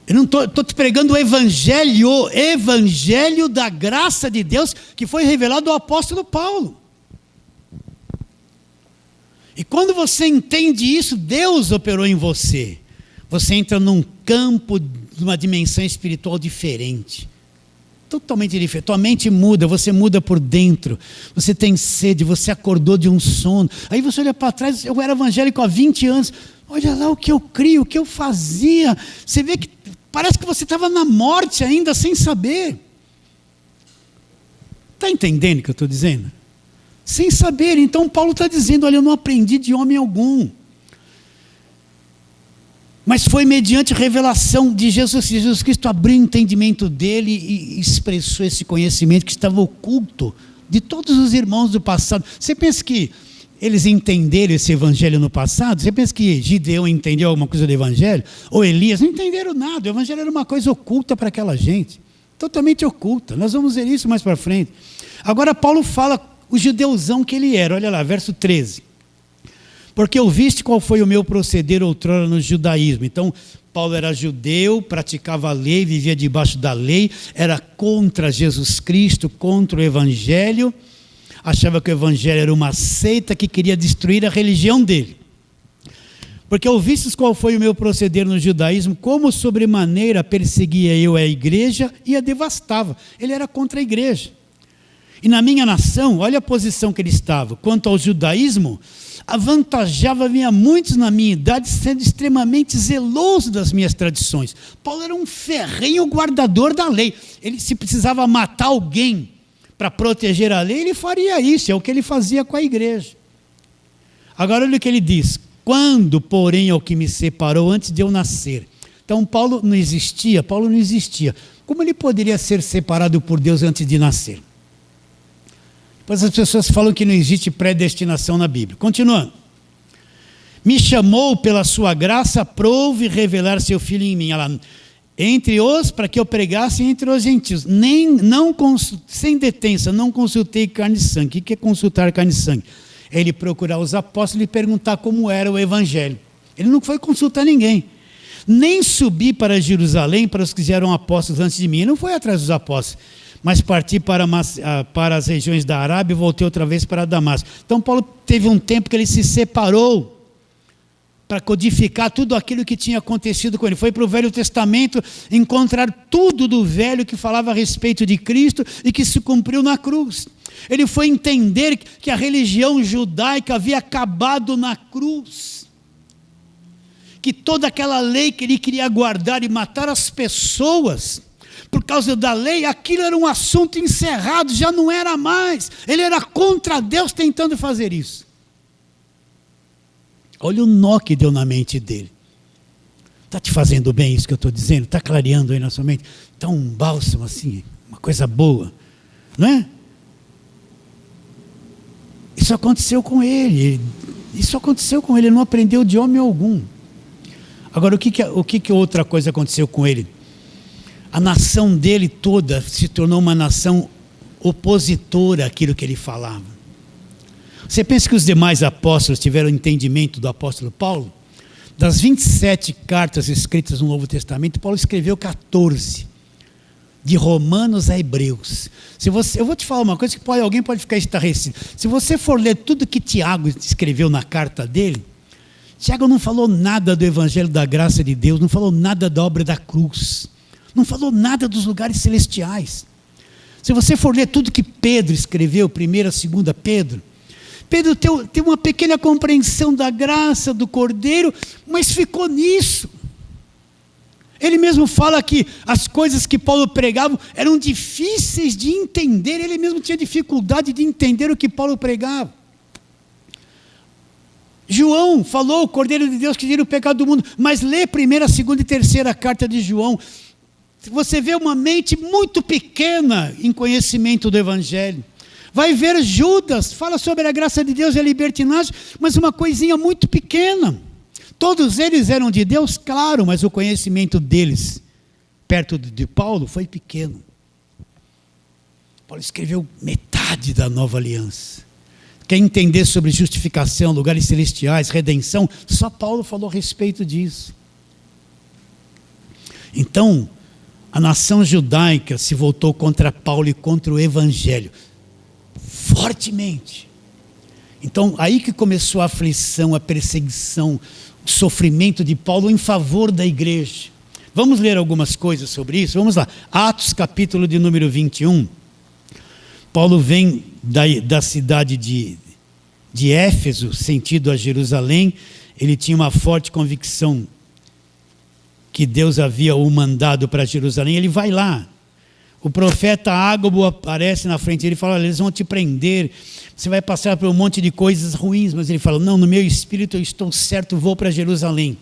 eu não estou te pregando o evangelho da graça de Deus que foi revelado ao apóstolo Paulo. E quando você entende isso, Deus operou em você. Você entra num campo, numa dimensão espiritual diferente. Totalmente diferente. Tua mente muda, você muda por dentro. Você tem sede, você acordou de um sono. Aí você olha para trás, eu era evangélico há 20 anos. Olha lá o que eu crio, o que eu fazia. Você vê que parece que você estava na morte ainda, sem saber. Está entendendo o que eu estou dizendo? Sem saber. Então Paulo está dizendo, olha, eu não aprendi de homem algum. Mas foi mediante a revelação de Jesus. Jesus Cristo abriu o entendimento dele e expressou esse conhecimento que estava oculto de todos os irmãos do passado. Você pensa que eles entenderam esse evangelho no passado? Você pensa que Gideão entendeu alguma coisa do evangelho? Ou Elias? Não entenderam nada. O evangelho era uma coisa oculta para aquela gente. Totalmente oculta. Nós vamos ver isso mais para frente. Agora Paulo fala o judeuzão que ele era. Olha lá, verso 13. Porque ouviste qual foi o meu proceder outrora no judaísmo. Então, Paulo era judeu, praticava a lei, vivia debaixo da lei, era contra Jesus Cristo, contra o evangelho, achava que o evangelho era uma seita que queria destruir a religião dele. Porque ouvistes qual foi o meu proceder no judaísmo, como sobremaneira perseguia eu a igreja e a devastava. Ele era contra a igreja. E na minha nação, olha a posição que ele estava. Quanto ao judaísmo, avantajava-me a muitos na minha idade, sendo extremamente zeloso das minhas tradições. Paulo era um ferrenho guardador da lei. Ele, se precisava matar alguém para proteger a lei, ele faria isso. É o que ele fazia com a igreja. Agora olha o que ele diz. Quando, porém, ao que me separou antes de eu nascer. Então Paulo não existia. Como ele poderia ser separado por Deus antes de nascer? Pois as pessoas falam que não existe predestinação na Bíblia. Continuando. Me chamou pela sua graça, aprove revelar seu Filho em mim. Ela, entre os, para que eu pregasse entre os gentios. Sem detença, não consultei carne e sangue. O que é consultar carne e sangue? É ele procurar os apóstolos e perguntar como era o evangelho. Ele não foi consultar ninguém. Nem subi para Jerusalém para os que eram apóstolos antes de mim. Ele não foi atrás dos apóstolos. Mas parti para as regiões da Arábia e voltei outra vez para Damasco. Então Paulo teve um tempo que ele se separou para codificar tudo aquilo que tinha acontecido com ele. Foi para o Velho Testamento encontrar tudo do Velho que falava a respeito de Cristo e que se cumpriu na cruz. Ele foi entender que a religião judaica havia acabado na cruz. Que toda aquela lei que ele queria guardar e matar as pessoas por causa da lei, aquilo era um assunto encerrado, já não era mais. Ele era contra Deus tentando fazer isso. Olha o nó que deu na mente dele. Está te fazendo bem isso que eu estou dizendo? Está clareando aí na sua mente? Está um bálsamo assim, uma coisa boa, não é? Isso aconteceu com ele. Ele não aprendeu de homem algum. Agora, o que outra coisa aconteceu com ele? A nação dele toda se tornou uma nação opositora àquilo que ele falava. Você pensa que os demais apóstolos tiveram entendimento do apóstolo Paulo? Das 27 cartas escritas no Novo Testamento, Paulo escreveu 14, de Romanos a Hebreus. Eu vou te falar uma coisa que alguém pode ficar estarrecido. Se você for ler tudo que Tiago escreveu na carta dele, Tiago não falou nada do evangelho da graça de Deus, não falou nada da obra da cruz. Não falou nada dos lugares celestiais. Se você for ler tudo que Pedro escreveu, 1ª, 2ª Pedro, Pedro tem uma pequena compreensão da graça do Cordeiro, mas ficou nisso. Ele mesmo fala que as coisas que Paulo pregava eram difíceis de entender, ele mesmo tinha dificuldade de entender o que Paulo pregava. João falou, o Cordeiro de Deus que tira o pecado do mundo, mas lê 1ª, 2ª e 3ª carta de João. Você vê uma mente muito pequena em conhecimento do evangelho. Vai ver Judas, fala sobre a graça de Deus e a libertinagem, mas uma coisinha muito pequena. Todos eles eram de Deus, claro, mas o conhecimento deles, perto de Paulo, foi pequeno. Paulo escreveu metade da nova aliança. quer entender sobre justificação, lugares celestiais, redenção, só Paulo falou a respeito disso. Então, a nação judaica se voltou contra Paulo e contra o evangelho, fortemente. Então, aí que começou a aflição, a perseguição, o sofrimento de Paulo em favor da igreja. Vamos ler algumas coisas sobre isso? Vamos lá. Atos, capítulo de número 21. Paulo vem da cidade de Éfeso, sentido a Jerusalém. Ele tinha uma forte convicção que Deus havia o mandado para Jerusalém. Ele vai lá. O profeta Ágabo aparece na frente dele e fala: olha, eles vão te prender, você vai passar por um monte de coisas ruins. Mas ele fala: não, no meu espírito eu estou certo, vou para Jerusalém.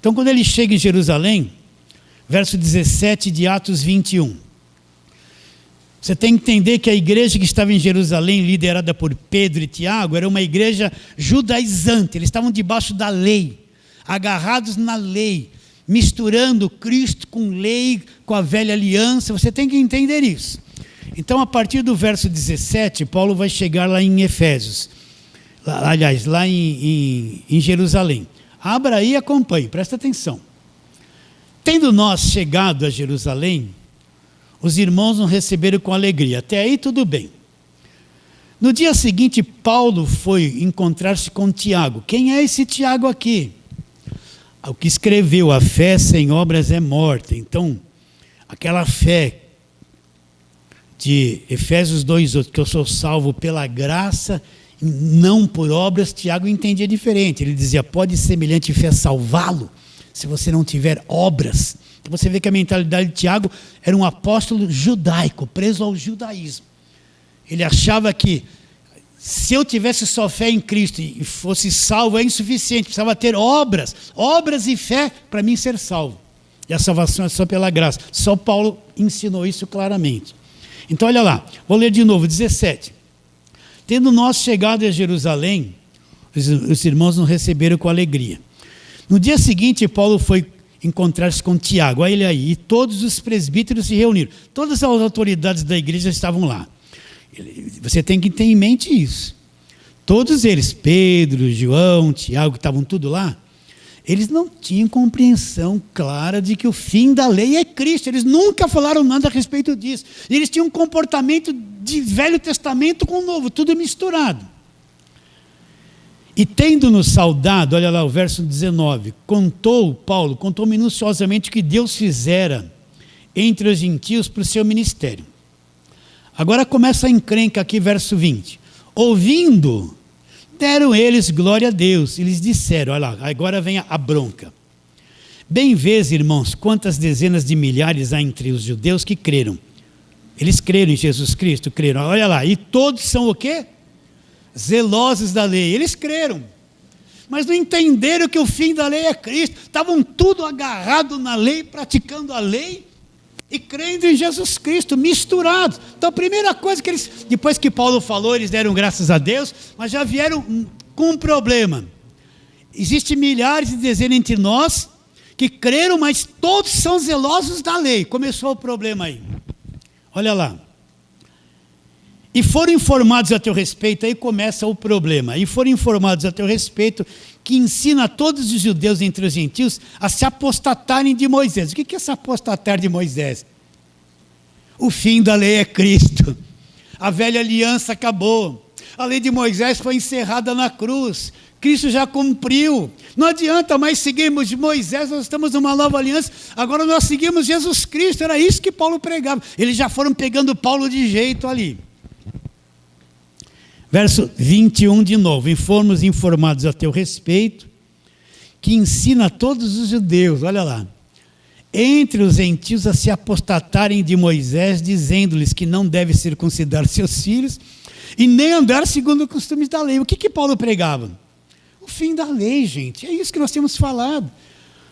Então, quando ele chega em Jerusalém, verso 17 de Atos 21, você tem que entender que a igreja que estava em Jerusalém, liderada por Pedro e Tiago, era uma igreja judaizante. Eles estavam debaixo da lei, agarrados na lei, misturando Cristo com lei, com a velha aliança. Você tem que entender isso. Então, a partir do verso 17, Paulo vai chegar lá em Efésios, lá em Jerusalém. Abra aí e acompanhe, presta atenção. Tendo nós chegado a Jerusalém, os irmãos nos receberam com alegria. Até aí tudo bem. No dia seguinte, Paulo foi encontrar-se com Tiago. Quem é esse Tiago aqui? O que escreveu: a fé sem obras é morta. Então, aquela fé de Efésios 2:8, que eu sou salvo pela graça, não por obras, Tiago entendia diferente. Ele dizia: pode semelhante fé salvá-lo, se você não tiver obras. Então você vê que a mentalidade de Tiago era um apóstolo judaico, preso ao judaísmo. Ele achava que se eu tivesse só fé em Cristo e fosse salvo, é insuficiente, precisava ter obras e fé para mim ser salvo. E a salvação é só pela graça. Só Paulo ensinou isso claramente. Então olha lá, vou ler de novo, 17. Tendo nós chegado a Jerusalém, os irmãos nos receberam com alegria. No dia seguinte, Paulo foi encontrar-se com Tiago, olha aí, e todos os presbíteros se reuniram. Todas as autoridades da igreja estavam lá. Você tem que ter em mente isso. Todos eles, Pedro, João, Tiago, que estavam tudo lá, eles não tinham compreensão clara de que o fim da lei é Cristo. Eles nunca falaram nada a respeito disso. Eles tinham um comportamento de Velho Testamento com o Novo, tudo misturado. E tendo-nos saudado, olha lá o verso 19, Paulo contou minuciosamente o que Deus fizera entre os gentios para o seu ministério. Agora começa a encrenca aqui, verso 20. Ouvindo, deram eles glória a Deus, e lhes disseram, olha lá, agora vem a bronca. Bem vês, irmãos, quantas dezenas de milhares há entre os judeus que creram. Eles creram em Jesus Cristo, creram. Olha lá, e todos são o quê? Zelosos da lei. Eles creram, mas não entenderam que o fim da lei é Cristo. Estavam tudo agarrado na lei, praticando a lei e crendo em Jesus Cristo, misturados. Então a primeira coisa que eles, depois que Paulo falou, eles deram graças a Deus, mas já vieram com um problema. Existem milhares de dezenas entre nós que creram, mas todos são zelosos da lei. Começou o problema aí. Olha lá. E foram informados a teu respeito, aí começa o problema. E foram informados a teu respeito que ensina a todos os judeus entre os gentios a se apostatarem de Moisés. O que é se apostatar de Moisés? O fim da lei é Cristo. A velha aliança acabou. A lei de Moisés foi encerrada na cruz. Cristo já cumpriu. Não adianta mais seguirmos Moisés, nós estamos numa nova aliança. Agora nós seguimos Jesus Cristo. Era isso que Paulo pregava. Eles já foram pegando Paulo de jeito ali. Verso 21 de novo. E fomos informados a teu respeito, que ensina a todos os judeus, olha lá, entre os gentios a se apostatarem de Moisés, dizendo-lhes que não deve circuncidar seus filhos e nem andar segundo os costumes da lei. O que Paulo pregava? O fim da lei, gente. É isso que nós temos falado.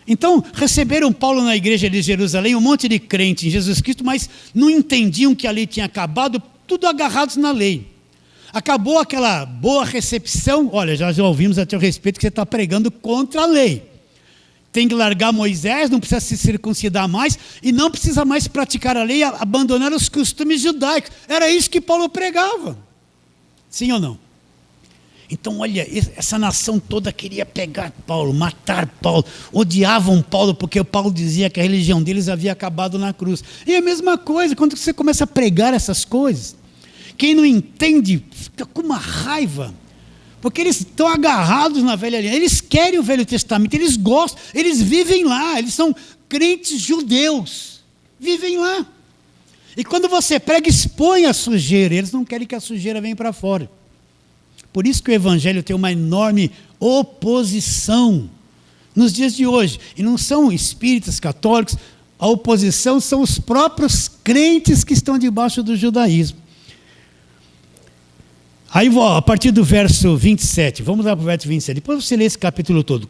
Então, receberam Paulo na igreja de Jerusalém, um monte de crente em Jesus Cristo, mas não entendiam que a lei tinha acabado, tudo agarrados na lei. Acabou aquela boa recepção. Olha, já ouvimos a teu respeito que você está pregando contra a lei. Tem que largar Moisés, não precisa se circuncidar mais e não precisa mais praticar a lei, abandonar os costumes judaicos. Era isso que Paulo pregava. Sim ou não? Então, olha, essa nação toda queria pegar Paulo, matar Paulo, odiavam Paulo, porque o Paulo dizia que a religião deles havia acabado na cruz. E é a mesma coisa, quando você começa a pregar essas coisas, quem não entende fica com uma raiva, porque eles estão agarrados na velha aliança, eles querem o Velho Testamento, eles gostam, eles vivem lá, eles são crentes judeus, vivem lá. E quando você prega, expõe a sujeira, eles não querem que a sujeira venha para fora. Por isso que o Evangelho tem uma enorme oposição nos dias de hoje. E não são espíritas católicos, a oposição são os próprios crentes que estão debaixo do judaísmo. Aí, a partir do verso 27, vamos lá para o verso 27, depois você lê esse capítulo todo.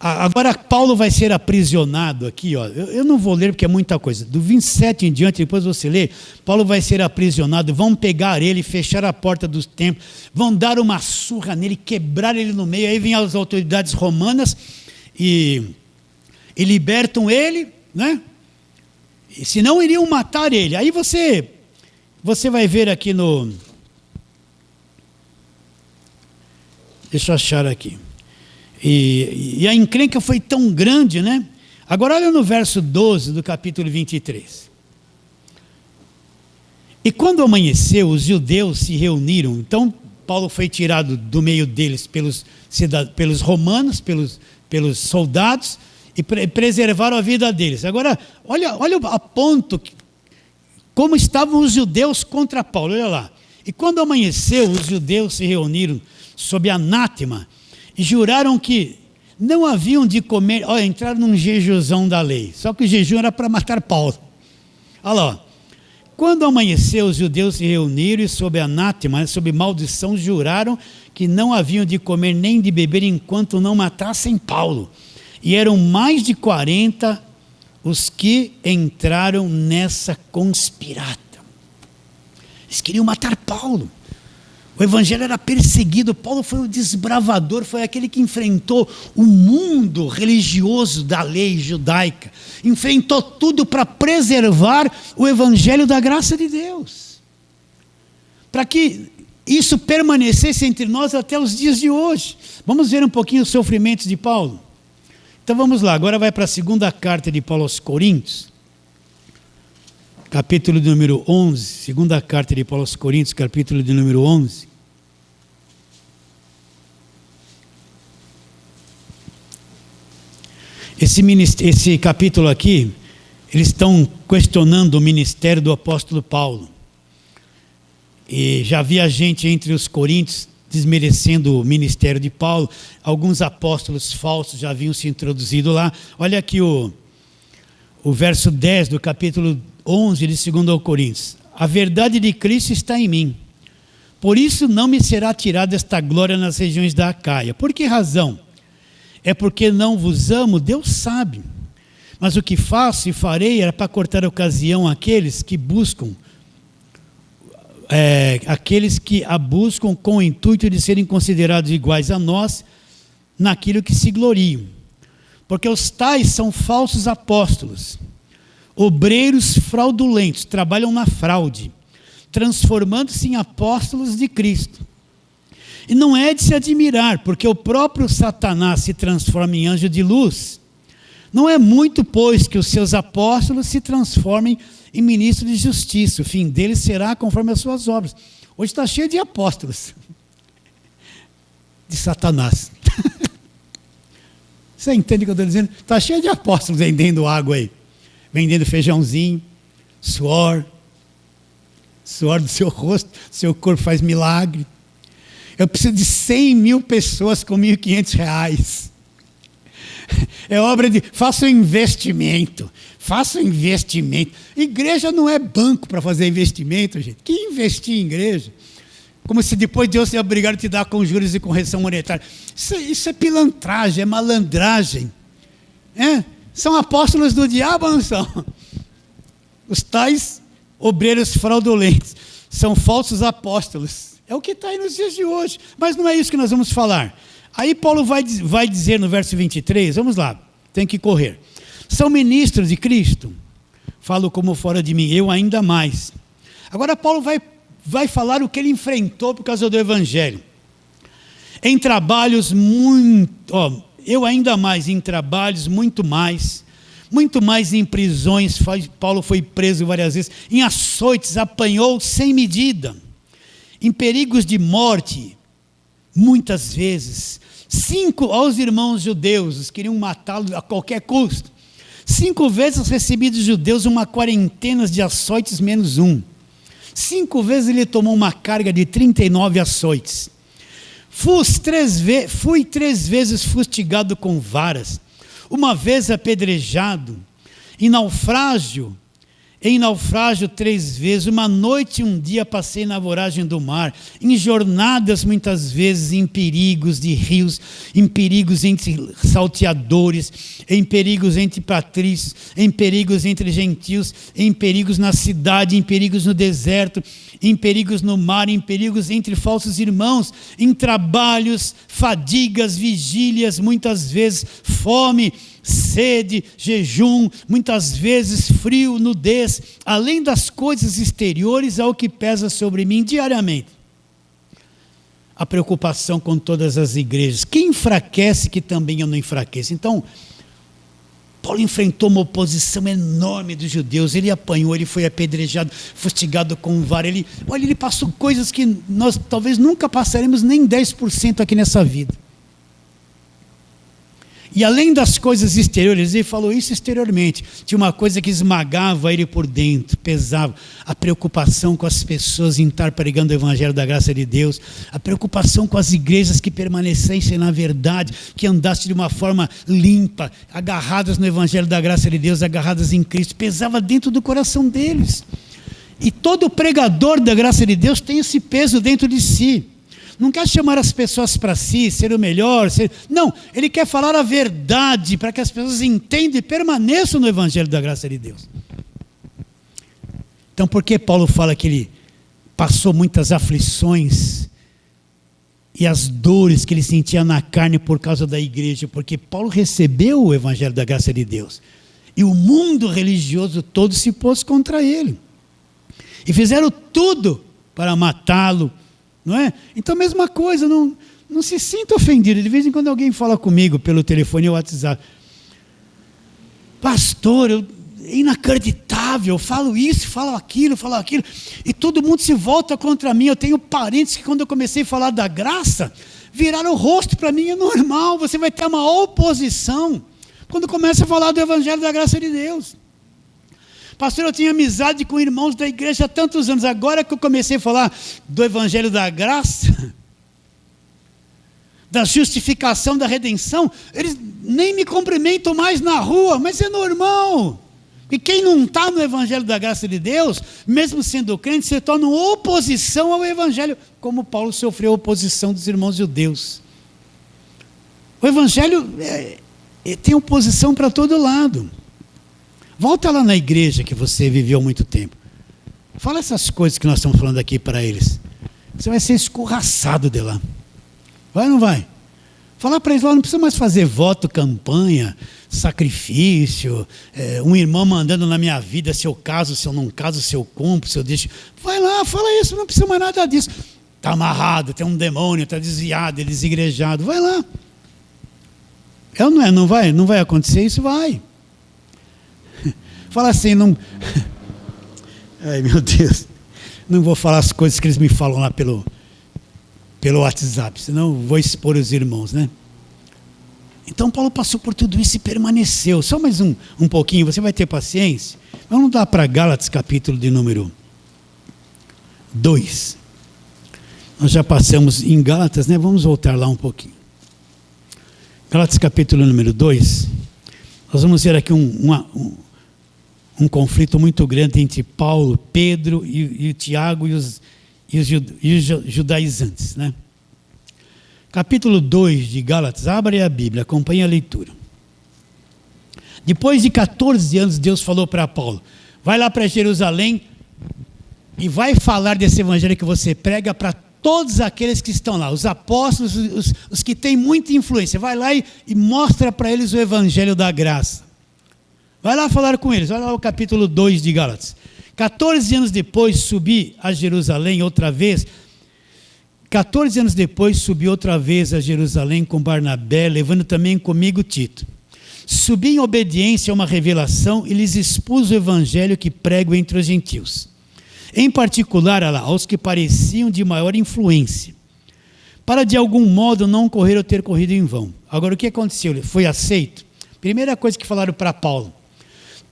Agora Paulo vai ser aprisionado aqui, ó. Eu não vou ler porque é muita coisa. Do 27 em diante, depois você lê, Paulo vai ser aprisionado, vão pegar ele, fechar a porta do templo, vão dar uma surra nele, quebrar ele no meio, aí vêm as autoridades romanas e libertam ele, né? E senão iriam matar ele. Aí você vai ver aqui no... Deixa eu achar aqui. E a encrenca foi tão grande, né? Agora olha no verso 12 do capítulo 23. E quando amanheceu, os judeus se reuniram. Então, Paulo foi tirado do meio deles pelos romanos, pelos soldados, e preservaram a vida deles. Agora, olha a ponto como estavam os judeus contra Paulo. Olha lá. E quando amanheceu, os judeus se reuniram sob anátema, e juraram que não haviam de comer, entraram num jejuzão da lei, só que o jejum era para matar Paulo. Olha lá, quando amanheceu, os judeus se reuniram e sob anátema, sob maldição, juraram que não haviam de comer nem de beber enquanto não matassem Paulo. E eram mais de 40 os que entraram nessa conspirata. Eles queriam matar Paulo. O evangelho era perseguido, Paulo foi o desbravador, foi aquele que enfrentou o mundo religioso da lei judaica, enfrentou tudo para preservar o evangelho da graça de Deus, para que isso permanecesse entre nós até os dias de hoje. Vamos ver um pouquinho os sofrimentos de Paulo. Então vamos lá, agora vai para a segunda carta de Paulo aos Coríntios, capítulo de número 11, segunda carta de Paulo aos Coríntios, capítulo de número 11. Esse capítulo aqui, eles estão questionando o ministério do apóstolo Paulo. E já havia gente entre os coríntios desmerecendo o ministério de Paulo. Alguns apóstolos falsos já haviam se introduzido lá. Olha aqui o verso 10 do capítulo 11 de 2 Coríntios. A verdade de Cristo está em mim. Por isso não me será tirada esta glória nas regiões da Acaia. Por que razão? É porque não vos amo, Deus sabe. Mas o que faço e farei era para cortar a ocasião àqueles que buscam, aqueles que a buscam com o intuito de serem considerados iguais a nós naquilo que se gloriam. Porque os tais são falsos apóstolos, obreiros fraudulentos, trabalham na fraude, transformando-se em apóstolos de Cristo. E não é de se admirar, porque o próprio Satanás se transforma em anjo de luz. Não é muito, pois, que os seus apóstolos se transformem em ministros de justiça. O fim deles será conforme as suas obras. Hoje está cheio de apóstolos. De Satanás. Você entende o que eu estou dizendo? Está cheio de apóstolos vendendo água aí. Vendendo feijãozinho, suor do seu rosto, seu corpo faz milagre. Eu preciso de 100 mil pessoas com R$1.500. É obra de... Faça um investimento. Igreja não é banco para fazer investimento, gente. Que investir em igreja? Como se depois Deus ia obrigar a te dar com juros e correção monetária. Isso é pilantragem, é malandragem. São apóstolos do diabo ou não são? Os tais obreiros fraudulentos são falsos apóstolos. É o que está aí nos dias de hoje. Mas não é isso que nós vamos falar. Aí Paulo vai dizer no verso 23, vamos lá, tem que correr. São ministros de Cristo? Falo como fora de mim, eu ainda mais. Agora Paulo vai falar o que ele enfrentou por causa do evangelho. Em trabalhos eu ainda mais, em trabalhos muito mais em prisões. Paulo foi preso várias vezes, em açoites, apanhou sem medida, em perigos de morte, muitas vezes. 5 aos irmãos judeus, eles queriam matá-lo a qualquer custo. 5 vezes recebi dos judeus uma quarentena de açoites menos 1. 5 vezes ele tomou uma carga de 39 açoites. Fui 3 vezes fustigado com varas, uma vez apedrejado, em naufrágio 3 vezes, uma noite e um dia passei na voragem do mar, em jornadas muitas vezes, em perigos de rios, em perigos entre salteadores, em perigos entre patrícios, em perigos entre gentios, em perigos na cidade, em perigos no deserto, em perigos no mar, em perigos entre falsos irmãos, em trabalhos, fadigas, vigílias, muitas vezes fome, sede, jejum, muitas vezes frio, nudez, além das coisas exteriores, ao que pesa sobre mim diariamente. A preocupação com todas as igrejas. Quem enfraquece, que também eu não enfraqueço. Então, Paulo enfrentou uma oposição enorme dos judeus. Ele apanhou, ele foi apedrejado, fustigado com vara. Ele passou coisas que nós talvez nunca passaremos nem 10% aqui nessa vida. E além das coisas exteriores, ele falou isso exteriormente, tinha uma coisa que esmagava ele por dentro, pesava, a preocupação com as pessoas em estar pregando o evangelho da graça de Deus, a preocupação com as igrejas que permanecessem na verdade, que andassem de uma forma limpa, agarradas no evangelho da graça de Deus, agarradas em Cristo, pesava dentro do coração deles. E todo pregador da graça de Deus tem esse peso dentro de si. Não quer chamar as pessoas para si, ser o melhor. Não, ele quer falar a verdade para que as pessoas entendam e permaneçam no evangelho da graça de Deus. Então, por que Paulo fala que ele passou muitas aflições e as dores que ele sentia na carne por causa da igreja? Porque Paulo recebeu o evangelho da graça de Deus. E o mundo religioso todo se pôs contra ele. E fizeram tudo para matá-lo. Não é? Então, mesma coisa, não se sinta ofendido. De vez em quando alguém fala comigo pelo telefone ou WhatsApp: pastor, é inacreditável, eu falo isso, falo aquilo, e todo mundo se volta contra mim. Eu tenho parentes que, quando eu comecei a falar da graça, viraram o rosto para mim. É normal, você vai ter uma oposição quando começa a falar do evangelho da graça de Deus. Pastor, eu tinha amizade com irmãos da igreja há tantos anos, agora que eu comecei a falar do evangelho da graça, da justificação, da redenção, eles nem me cumprimentam mais na rua. Mas é normal, e quem não está no evangelho da graça de Deus, mesmo sendo crente, se torna oposição ao evangelho, como Paulo sofreu oposição dos irmãos judeus. O evangelho tem oposição para todo lado. Volta lá na igreja que você viveu há muito tempo. Fala essas coisas que nós estamos falando aqui para eles. Você vai ser escorraçado de lá. Vai ou não vai? Falar para eles: não precisa mais fazer voto, campanha, sacrifício, um irmão mandando na minha vida se eu caso, se eu não caso, se eu cumpro, se eu deixo. Vai lá, fala isso, não precisa mais nada disso. Está amarrado, tem um demônio, está desviado, desigrejado. Vai lá. Não vai? Não vai acontecer isso? Vai. Fala assim, não... Ai, meu Deus. Não vou falar as coisas que eles me falam lá pelo WhatsApp, senão vou expor os irmãos, né? Então, Paulo passou por tudo isso e permaneceu. Só mais um pouquinho, você vai ter paciência. Vamos lá para Gálatas, capítulo de número 2. Nós já passamos em Gálatas, né? Vamos voltar lá um pouquinho. Gálatas, capítulo número 2. Nós vamos ver aqui um conflito muito grande entre Paulo, Pedro e Tiago e os judaizantes, né? Capítulo 2 de Gálatas, abre a Bíblia, acompanhe a leitura. Depois de 14 anos, Deus falou para Paulo: vai lá para Jerusalém e vai falar desse evangelho que você prega para todos aqueles que estão lá, os apóstolos, os que têm muita influência. Vai lá e mostra para eles o evangelho da graça. Vai lá falar com eles. Olha lá o capítulo 2 de Gálatas. 14 anos depois, subi a Jerusalém outra vez. 14 anos depois, subi outra vez a Jerusalém com Barnabé, levando também comigo Tito. Subi em obediência a uma revelação e lhes expus o evangelho que prego entre os gentios. Em particular, aos que pareciam de maior influência, para de algum modo não correr ou ter corrido em vão. Agora, o que aconteceu? Ele foi aceito? Primeira coisa que falaram para Paulo: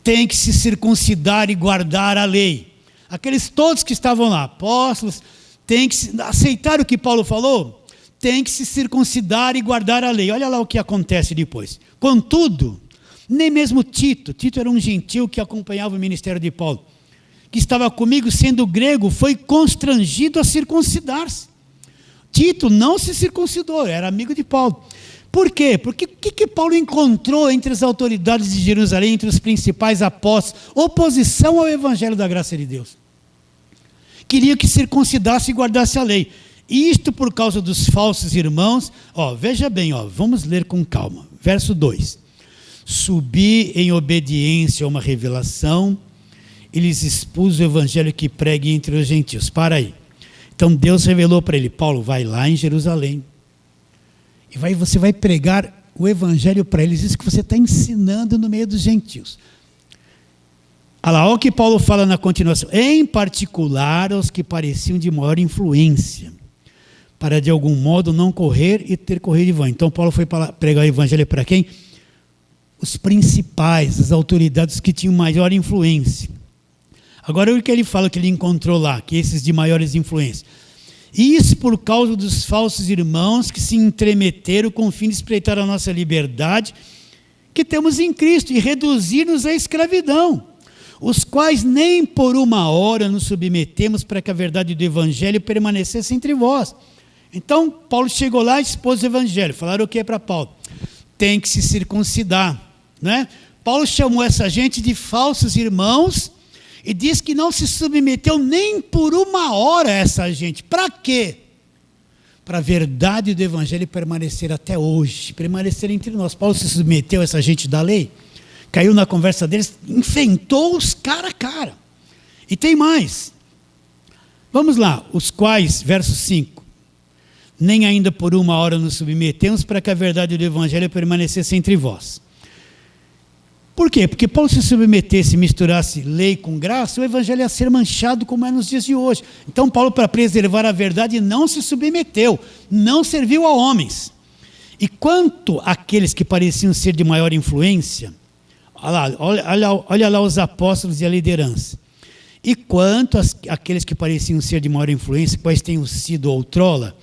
tem que se circuncidar e guardar a lei. Aqueles todos que estavam lá, apóstolos, tem que aceitar o que Paulo falou, tem que se circuncidar e guardar a lei. Olha lá o que acontece depois. Contudo, nem mesmo Tito era um gentil que acompanhava o ministério de Paulo, que estava comigo sendo grego, foi constrangido a circuncidar-se. Tito não se circuncidou, era amigo de Paulo. Por quê? Porque o que Paulo encontrou entre as autoridades de Jerusalém, entre os principais apóstolos? Oposição ao evangelho da graça de Deus. Queria que circuncidasse e guardasse a lei. Isto por causa dos falsos irmãos. Veja bem, vamos ler com calma. Verso 2. Subi em obediência a uma revelação e lhes expus o evangelho que pregue entre os gentios. Para aí. Então Deus revelou para ele: Paulo, vai lá em Jerusalém e você vai pregar o evangelho para eles, isso que você está ensinando no meio dos gentios. Olha o que Paulo fala na continuação: em particular aos que pareciam de maior influência, para de algum modo não correr e ter corrido em vão. Então Paulo foi pregar o evangelho para quem? Os principais, as autoridades que tinham maior influência. Agora o que ele fala que ele encontrou lá, que esses de maiores influências. Isso por causa dos falsos irmãos que se entremeteram com o fim de espreitar a nossa liberdade que temos em Cristo e reduzir-nos à escravidão, os quais nem por uma hora nos submetemos para que a verdade do evangelho permanecesse entre vós. Então Paulo chegou lá e expôs o evangelho. Falaram o que para Paulo? Tem que se circuncidar, né? Paulo chamou essa gente de falsos irmãos e diz que não se submeteu nem por uma hora a essa gente. Para quê? Para a verdade do evangelho permanecer até hoje, permanecer entre nós. Paulo se submeteu a essa gente da lei, caiu na conversa deles, enfrentou-os cara a cara. E tem mais. Vamos lá, os quais, verso 5, nem ainda por uma hora nos submetemos para que a verdade do evangelho permanecesse entre vós. Por quê? Porque Paulo se submetesse e misturasse lei com graça, o evangelho ia ser manchado como é nos dias de hoje. Então Paulo, para preservar a verdade, não se submeteu, não serviu a homens. E quanto àqueles que pareciam ser de maior influência, olha lá os apóstolos e a liderança. E quanto àqueles que pareciam ser de maior influência, quais tenham sido outrora,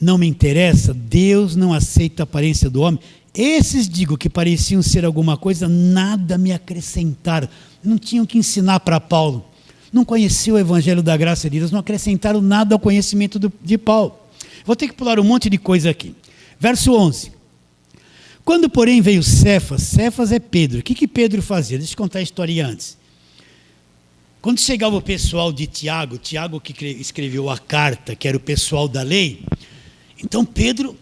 não me interessa, Deus não aceita a aparência do homem. Esses, digo, que pareciam ser alguma coisa, nada me acrescentaram. Não tinham que ensinar para Paulo. Não conheciam o evangelho da graça de Deus, não acrescentaram nada ao conhecimento de Paulo. Vou ter que pular um monte de coisa aqui. Verso 11. Quando, porém, veio Cefas é Pedro. O que Pedro fazia? Deixa eu contar a história antes. Quando chegava o pessoal de Tiago que escreveu a carta, que era o pessoal da lei, então Pedro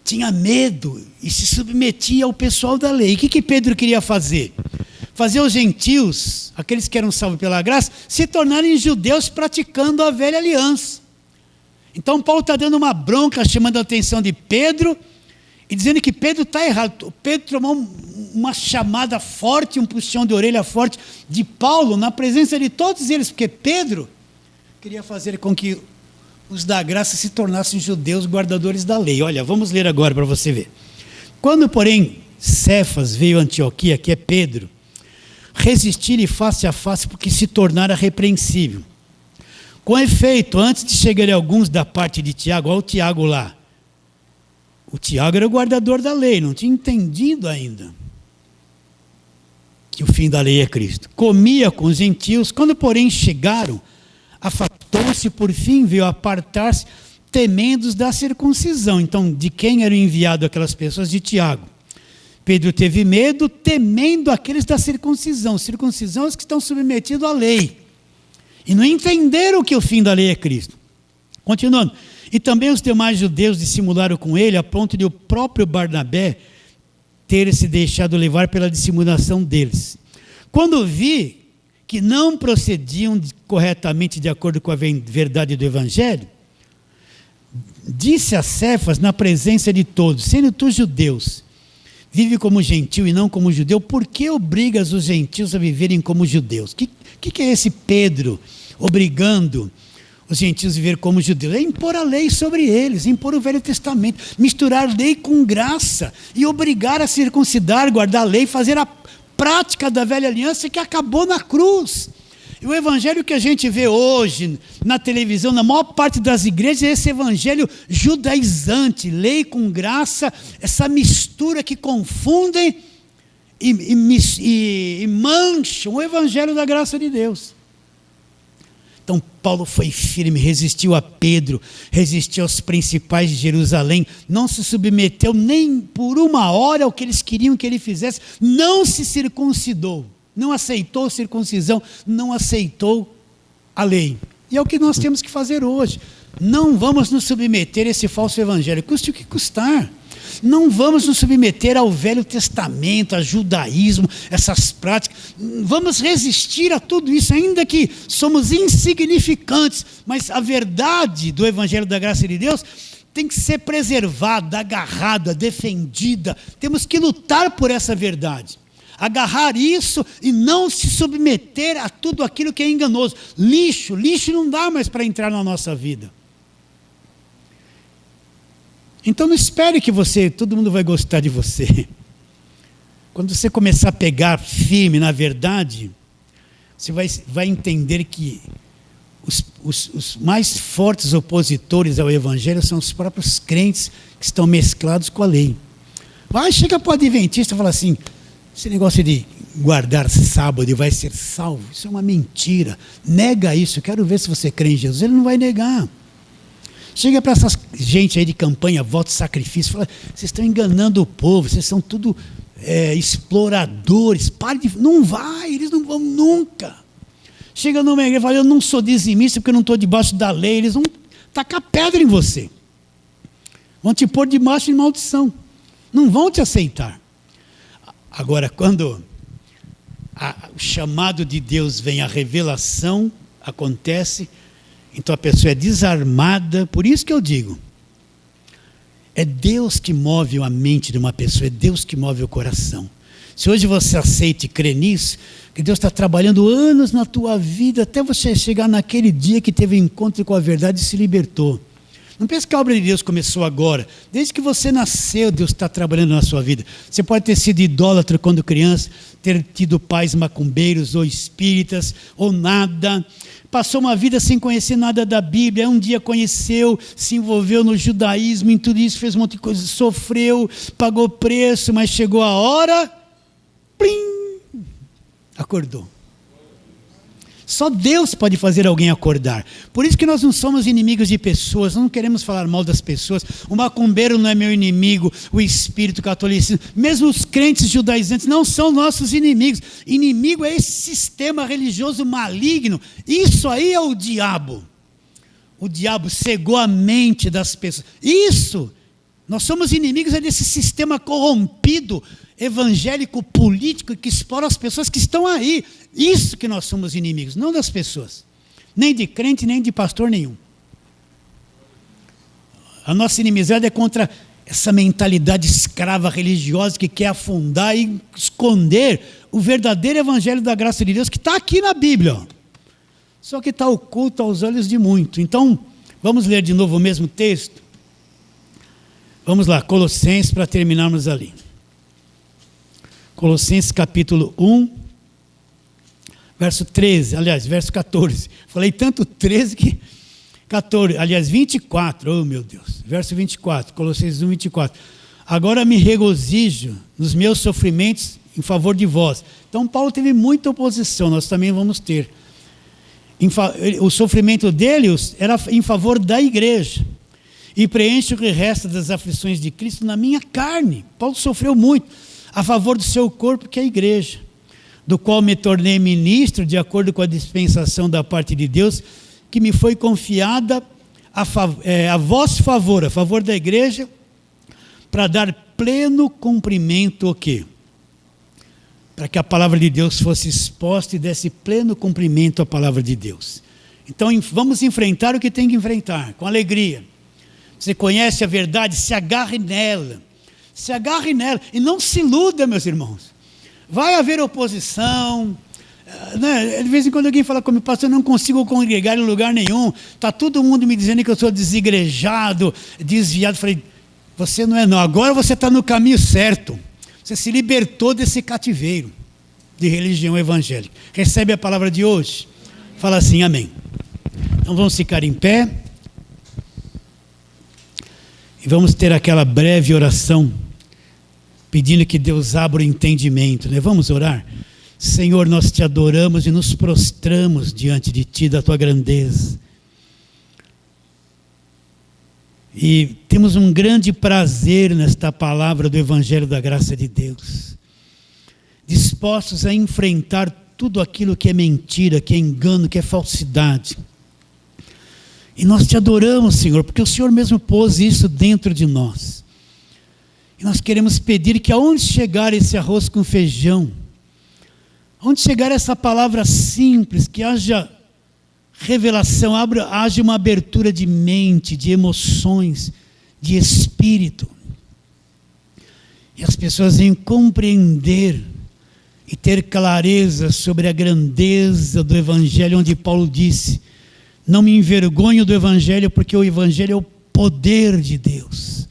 tinha medo e se submetia ao pessoal da lei. E o que Pedro queria fazer? Fazer os gentios, aqueles que eram salvos pela graça, se tornarem judeus praticando a velha aliança. Então Paulo está dando uma bronca, chamando a atenção de Pedro e dizendo que Pedro está errado. Pedro tomou uma chamada forte, um puxão de orelha forte de Paulo na presença de todos eles, porque Pedro queria fazer com que os da graça se tornassem judeus guardadores da lei. Olha, vamos ler agora para você ver. Quando, porém, Cefas veio a Antioquia, que é Pedro, resistir-lhe face a face, porque se tornara repreensível. Com efeito, antes de chegarem alguns da parte de Tiago, olha o Tiago lá. O Tiago era o guardador da lei, não tinha entendido ainda que o fim da lei é Cristo. Comia com os gentios, quando, porém, chegaram, afastou-se, por fim veio apartar-se, temendo da circuncisão. Então, de quem eram enviados aquelas pessoas? De Tiago. Pedro teve medo, temendo aqueles da circuncisão. Circuncisão é os que estão submetidos à lei. E não entenderam que o fim da lei é Cristo. Continuando. E também os demais judeus dissimularam com ele, a ponto de o próprio Barnabé ter se deixado levar pela dissimulação deles. Quando vi que não procediam corretamente de acordo com a verdade do evangelho, disse a Cefas na presença de todos: sendo tu judeus, vive como gentil e não como judeu, por que obrigas os gentios a viverem como judeus? O que é esse Pedro obrigando os gentios a viver como judeus? É impor a lei sobre eles, impor o Velho Testamento, misturar lei com graça e obrigar a circuncidar, guardar a lei, fazer a prática da velha aliança que acabou na cruz. E o evangelho que a gente vê hoje na televisão, na maior parte das igrejas, é esse evangelho judaizante, lei com graça, essa mistura que confundem e mancham o evangelho da graça de Deus. Então Paulo foi firme, resistiu a Pedro, resistiu aos principais de Jerusalém, não se submeteu nem por uma hora ao que eles queriam que ele fizesse, não se circuncidou, não aceitou circuncisão, não aceitou a lei. E é o que nós temos que fazer hoje. Não vamos nos submeter a esse falso evangelho, custe o que custar. Não vamos nos submeter ao Velho Testamento, ao judaísmo, essas práticas. Vamos resistir a tudo isso, ainda que somos insignificantes, mas a verdade do evangelho da graça de Deus tem que ser preservada, agarrada, defendida. Temos que lutar por essa verdade. Agarrar isso e não se submeter a tudo aquilo que é enganoso. Lixo não dá mais para entrar na nossa vida. Então não espere que todo mundo vai gostar de você. Quando você começar a pegar firme na verdade, você vai entender que os mais fortes opositores ao evangelho são os próprios crentes que estão mesclados com a lei. Chega para o adventista e fala assim: esse negócio de guardar sábado e vai ser salvo, isso é uma mentira. Nega isso, quero ver se você crê em Jesus. Ele não vai negar. Chega para essas gente aí de campanha, voto, sacrifício, fala: vocês estão enganando o povo, vocês são tudo exploradores, não vai, eles não vão nunca. Chega numa igreja e fala: eu não sou dizimista porque eu não estou debaixo da lei. Eles vão tacar pedra em você, vão te pôr debaixo de maldição, não vão te aceitar. Agora, quando o chamado de Deus vem, a revelação acontece, então a pessoa é desarmada. Por isso que eu digo, é Deus que move a mente de uma pessoa, é Deus que move o coração. Se hoje você aceita e crê nisso, que Deus está trabalhando anos na tua vida, até você chegar naquele dia que teve um encontro com a verdade e se libertou. Não pense que a obra de Deus começou agora. Desde que você nasceu, Deus está trabalhando na sua vida. Você pode ter sido idólatra quando criança, ter tido pais macumbeiros ou espíritas, ou nada. Passou uma vida sem conhecer nada da Bíblia, um dia conheceu, se envolveu no judaísmo, em tudo isso, fez um monte de coisa, sofreu, pagou preço, mas chegou a hora, plim, acordou. Só Deus pode fazer alguém acordar. Por isso que nós não somos inimigos de pessoas, não queremos falar mal das pessoas. O macumbeiro não é meu inimigo, o espírito catolicismo, mesmo os crentes judaizantes não são nossos inimigos. Inimigo é esse sistema religioso maligno. Isso aí é o diabo. O diabo cegou a mente das pessoas. Isso, nós somos inimigos desse sistema corrompido, evangélico, político, que explora as pessoas que estão aí. Isso que nós somos inimigos, não das pessoas, nem de crente, nem de pastor nenhum. A nossa inimizade é contra essa mentalidade escrava religiosa que quer afundar e esconder o verdadeiro evangelho da graça de Deus, que está aqui na Bíblia, ó. Só que está oculto aos olhos de muito. Então, vamos ler de novo o mesmo texto? Vamos lá, Colossenses, para terminarmos ali. Colossenses capítulo 1, verso 13, aliás, verso 14. Falei tanto 13 que 14, aliás, 24, oh meu Deus. Verso 24, Colossenses 1, 24. Agora me regozijo nos meus sofrimentos em favor de vós. Então Paulo teve muita oposição, nós também vamos ter. O sofrimento dele era em favor da igreja. E preenche o que resta das aflições de Cristo na minha carne. Paulo sofreu muito a favor do seu corpo, que é a igreja, do qual me tornei ministro de acordo com a dispensação da parte de Deus, que me foi confiada a vosso favor, a favor da igreja, para dar pleno cumprimento o quê? Para que a palavra de Deus fosse exposta e desse pleno cumprimento à palavra de Deus. Então vamos enfrentar o que tem que enfrentar, com alegria. Você conhece a verdade, se agarre nela. Se agarre nela. E não se iluda, meus irmãos. Vai haver oposição. Né? De vez em quando alguém fala comigo, pastor, eu não consigo congregar em lugar nenhum. Está todo mundo me dizendo que eu sou desigrejado, desviado. Falei, você não é não. Agora você está no caminho certo. Você se libertou desse cativeiro de religião evangélica. Recebe a palavra de hoje? Fala assim, amém. Então vamos ficar em pé. E vamos ter aquela breve oração, pedindo que Deus abra o entendimento, né? Vamos orar? Senhor, nós te adoramos e nos prostramos diante de Ti, da Tua grandeza. E temos um grande prazer nesta palavra do Evangelho da Graça de Deus. Dispostos a enfrentar tudo aquilo que é mentira, que é engano, que é falsidade. E nós te adoramos, Senhor, porque o Senhor mesmo pôs isso dentro de nós. E nós queremos pedir que aonde chegar esse arroz com feijão, aonde chegar essa palavra simples, que haja revelação, haja uma abertura de mente, de emoções, de espírito. E as pessoas venham compreender e ter clareza sobre a grandeza do Evangelho, onde Paulo disse, não me envergonho do Evangelho, porque o Evangelho é o poder de Deus,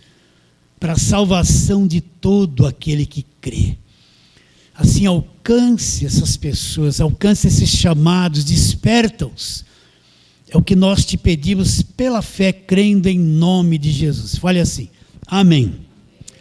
para a salvação de todo aquele que crê. Assim, alcance essas pessoas, alcance esses chamados, desperta-os. É o que nós te pedimos pela fé, crendo em nome de Jesus. Fale assim, amém.